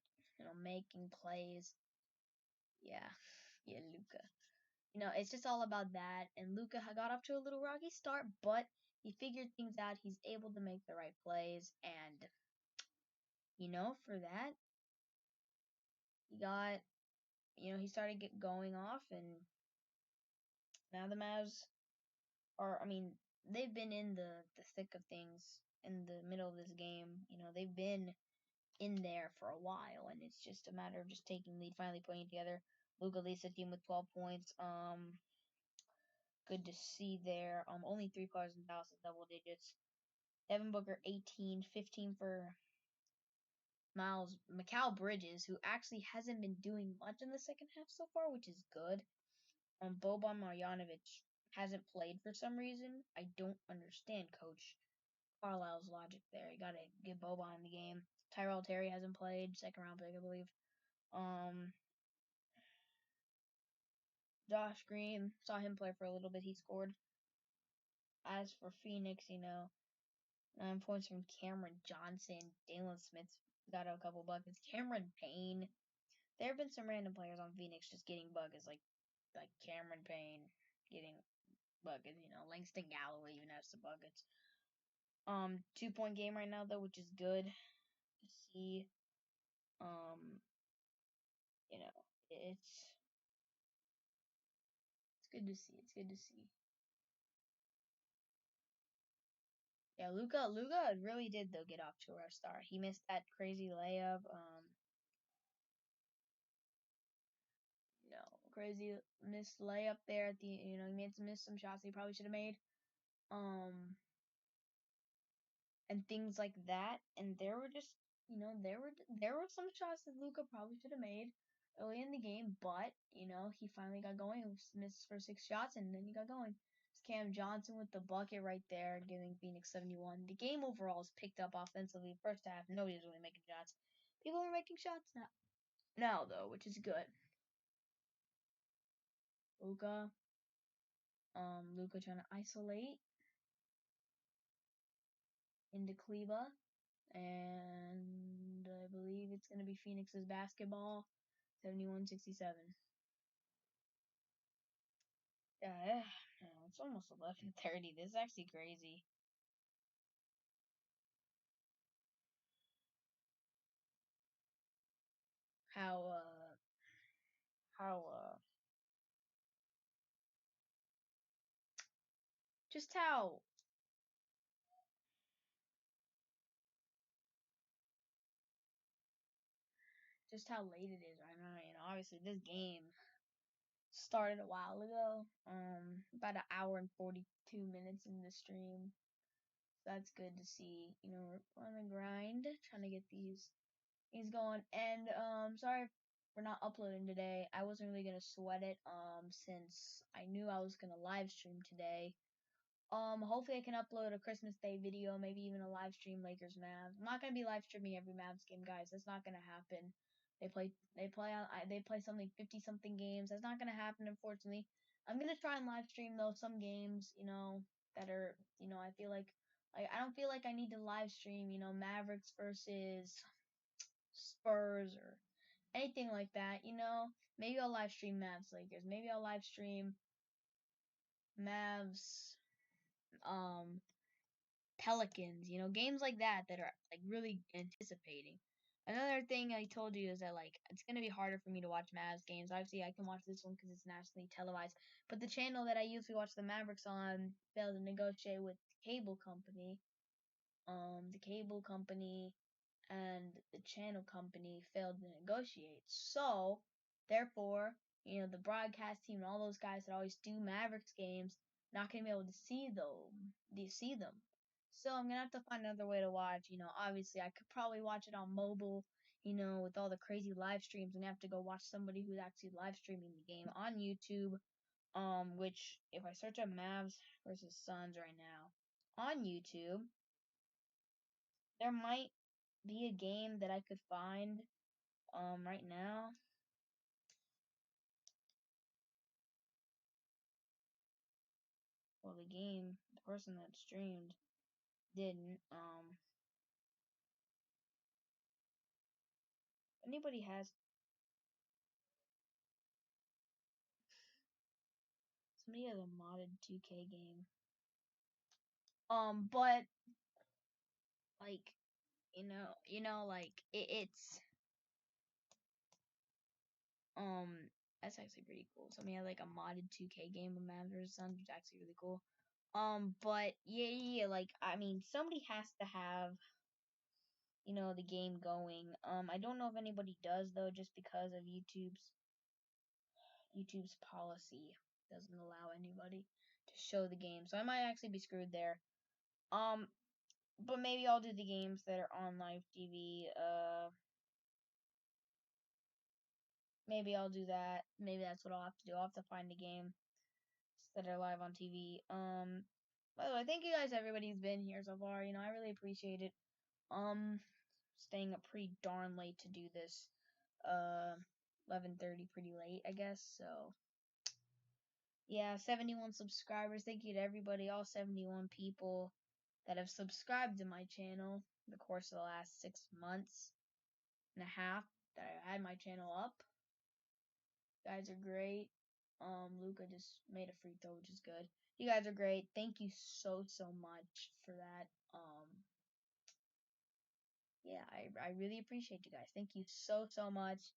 making plays. Yeah, yeah, Luca. It's just all about that. And Luca got off to a little rocky start, but he figured things out. He's able to make the right plays, and for that, he got, he started going off, and now the Mavs are. I mean, they've been in the thick of things in the middle of this game. They've been in there for a while, and it's just a matter of just taking lead, finally putting it together. Luca leads the team with 12 points. Good to see there. Only 3 players in Dallas in double digits. Devin Booker 18, 15 for Miles Mikal Bridges, who actually hasn't been doing much in the second half so far, which is good. Boban Marjanovic hasn't played for some reason. I don't understand Coach Carlisle's logic there. You gotta get Boban in the game. Tyrell Terry hasn't played, second round pick, I believe. Josh Green, saw him play for a little bit. He scored. As for Phoenix, 9 points from Cameron Johnson. Dalen Smith got a couple buckets. Cameron Payne. There have been some random players on Phoenix just getting buckets, like Cameron Payne getting buckets. Langston Galloway even has some buckets. 2-point game right now though, which is good to see. Um, it's good to see. It's good to see. Yeah, Luca really did though get off to a rough start. He missed that crazy layup. Crazy missed layup there at the. He missed some shots he probably should have made. And things like that. And there were just, there were some shots that Luca probably should have made early in the game, but he finally got going. He missed for 6 shots, and then he got going. It's Cam Johnson with the bucket right there, giving Phoenix 71. The game overall is picked up offensively. First half, nobody's really making shots. People are making shots now though, which is good. Luca, Luca trying to isolate into Kleba. And I believe it's going to be Phoenix's basketball, 71-67. Yeah, it's almost 11:30. This is actually crazy. How how just how late it is right now. You know, obviously this game started a while ago. About an hour and 42 minutes in the stream. So that's good to see. You know, we're on the grind, trying to get these going. And sorry if we're not uploading today. I wasn't really gonna sweat it. Since I knew I was gonna live stream today. Hopefully I can upload a Christmas Day video, maybe even a live stream Lakers Mavs. I'm not gonna be live streaming every Mavs game, guys. That's not gonna happen. They play something 50 something games. That's not gonna happen, unfortunately. I'm gonna try and live stream though some games, you know, that are, you know, I feel like I don't feel like I need to live stream, you know, Mavericks versus Spurs or anything like that, you know. Maybe I'll live stream Mavs Lakers. Maybe I'll live stream Mavs Pelicans, you know, games like that that are like really anticipating. Another thing I told you is that like it's gonna be harder for me to watch Mavs games. Obviously, I can watch this one because it's nationally televised, but the channel that I usually watch the Mavericks on failed to negotiate with the cable company. The cable company and the channel company failed to negotiate. So, therefore, you know, the broadcast team and all those guys that always do Mavericks games not gonna be able to see them. So I'm gonna have to find another way to watch. You know, obviously I could probably watch it on mobile. You know, with all the crazy live streams, and have to go watch somebody who's actually live streaming the game on YouTube. Which if I search up Mavs versus Suns right now on YouTube, there might be a game that I could find right now. Well, the person that streamed didn't. Anybody has somebody has a modded 2K game. But like like it's that's actually pretty cool. Somebody had like a modded 2K game of Mavericks Suns, which is actually really cool. But yeah, like I mean, somebody has to have the game going. I don't know if anybody does though, just because of YouTube's policy doesn't allow anybody to show the game, so I might actually be screwed there. But maybe I'll do the games that are on live TV. Maybe I'll do that. Maybe that's what I'll have to do. I'll have to find the game that are live on TV. By the way, thank you guys, everybody's been here so far. You know, I really appreciate it. Staying up pretty darn late to do this. 11:30, pretty late, I guess. So, yeah, 71 subscribers. Thank you to everybody, all 71 people that have subscribed to my channel in the course of the last 6 months and a half that I had my channel up. You guys are great. Luca just made a free throw, which is good. You guys are great. Thank you so much for that. Yeah, I really appreciate you guys. Thank you so much.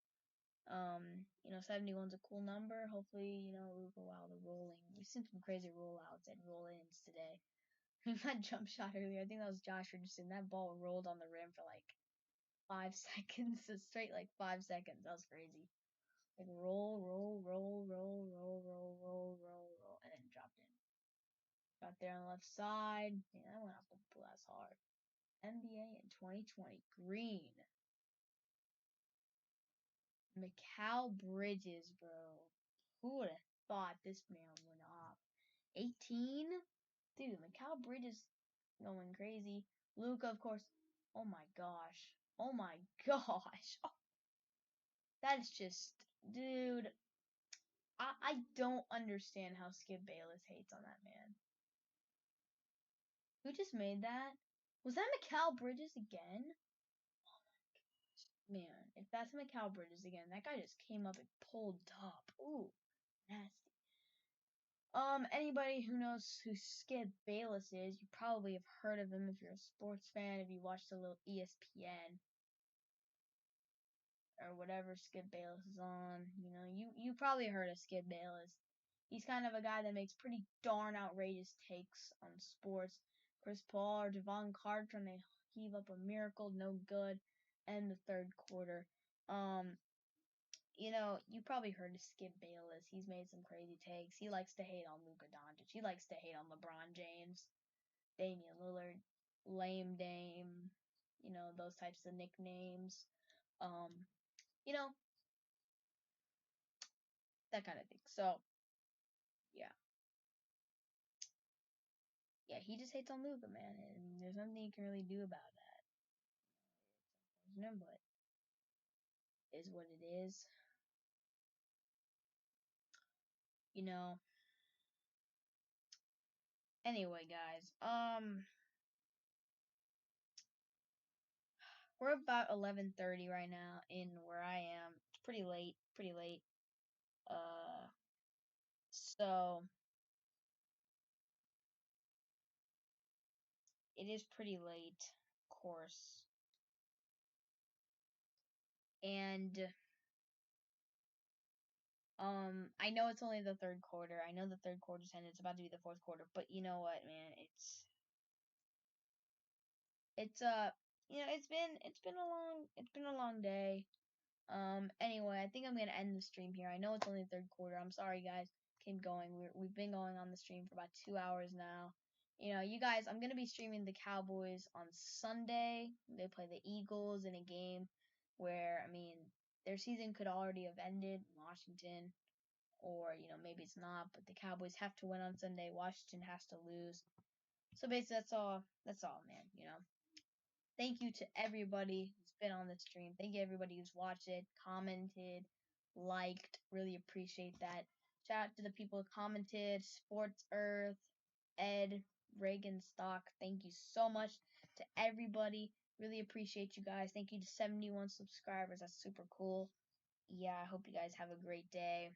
71's a cool number. Hopefully, Luca, while the rolling, we've seen some crazy rollouts and roll-ins today. That jump shot earlier, I think that was Josh Richardson. That ball rolled on the rim for like 5 seconds, straight like 5 seconds. That was crazy. Like roll, and then dropped in. Got there on the left side. Man, that went off the glass hard. NBA in 2020. Green. Mikal Bridges, bro. Who would have thought this man went off? 18? Dude, Mikal Bridges going crazy. Luca, of course. Oh my gosh. Oh my gosh. That's just, dude. I don't understand how Skip Bayless hates on that man. Who just made that? Was that Mikal Bridges again? Man, if that's Mikal Bridges again, that guy just came up and pulled up. Ooh, nasty. Anybody who knows who Skip Bayless is, you probably have heard of him if you're a sports fan, if you watched a little ESPN. or whatever Skip Bayless is on. You know, you probably heard of Skip Bayless. He's kind of a guy that makes pretty darn outrageous takes on sports. Chris Paul or Devon Carter trying to heave up a miracle, no good, and the third quarter. You know, you probably heard of Skip Bayless. He's made some crazy takes. He likes to hate on Luka Doncic. He likes to hate on LeBron James, Damian Lillard, Lame Dame, you know, those types of nicknames. Um, you know, that kind of thing. So, yeah. Yeah, he just hates on Luka, man, and there's nothing you can really do about that. It's unfortunate, but it is what it is. You know. Anyway, guys, we're about 11:30 right now in where I am. It's pretty late, pretty late. Uh, so it is pretty late, of course. And I know it's only the third quarter. I know the third quarter's ended. It's about to be the fourth quarter, but you know what, man? It's you know, it's been a long day. Anyway, I think I'm gonna end the stream here. I know it's only the third quarter. I'm sorry, guys. Keep going. We've been going on the stream for about 2 hours now. You know, you guys, I'm gonna be streaming the Cowboys on Sunday. They play the Eagles in a game where, I mean, their season could already have ended in Washington, or you know, maybe it's not. But the Cowboys have to win on Sunday. Washington has to lose. So basically, that's all. That's all, man. You know. Thank you to everybody who's been on the stream. Thank you everybody who's watched it, commented, liked. Really appreciate that. Shout out to the people who commented, Sports Earth, Ed, Reagan Stock. Thank you so much to everybody. Really appreciate you guys. Thank you to 71 subscribers. That's super cool. Yeah, I hope you guys have a great day.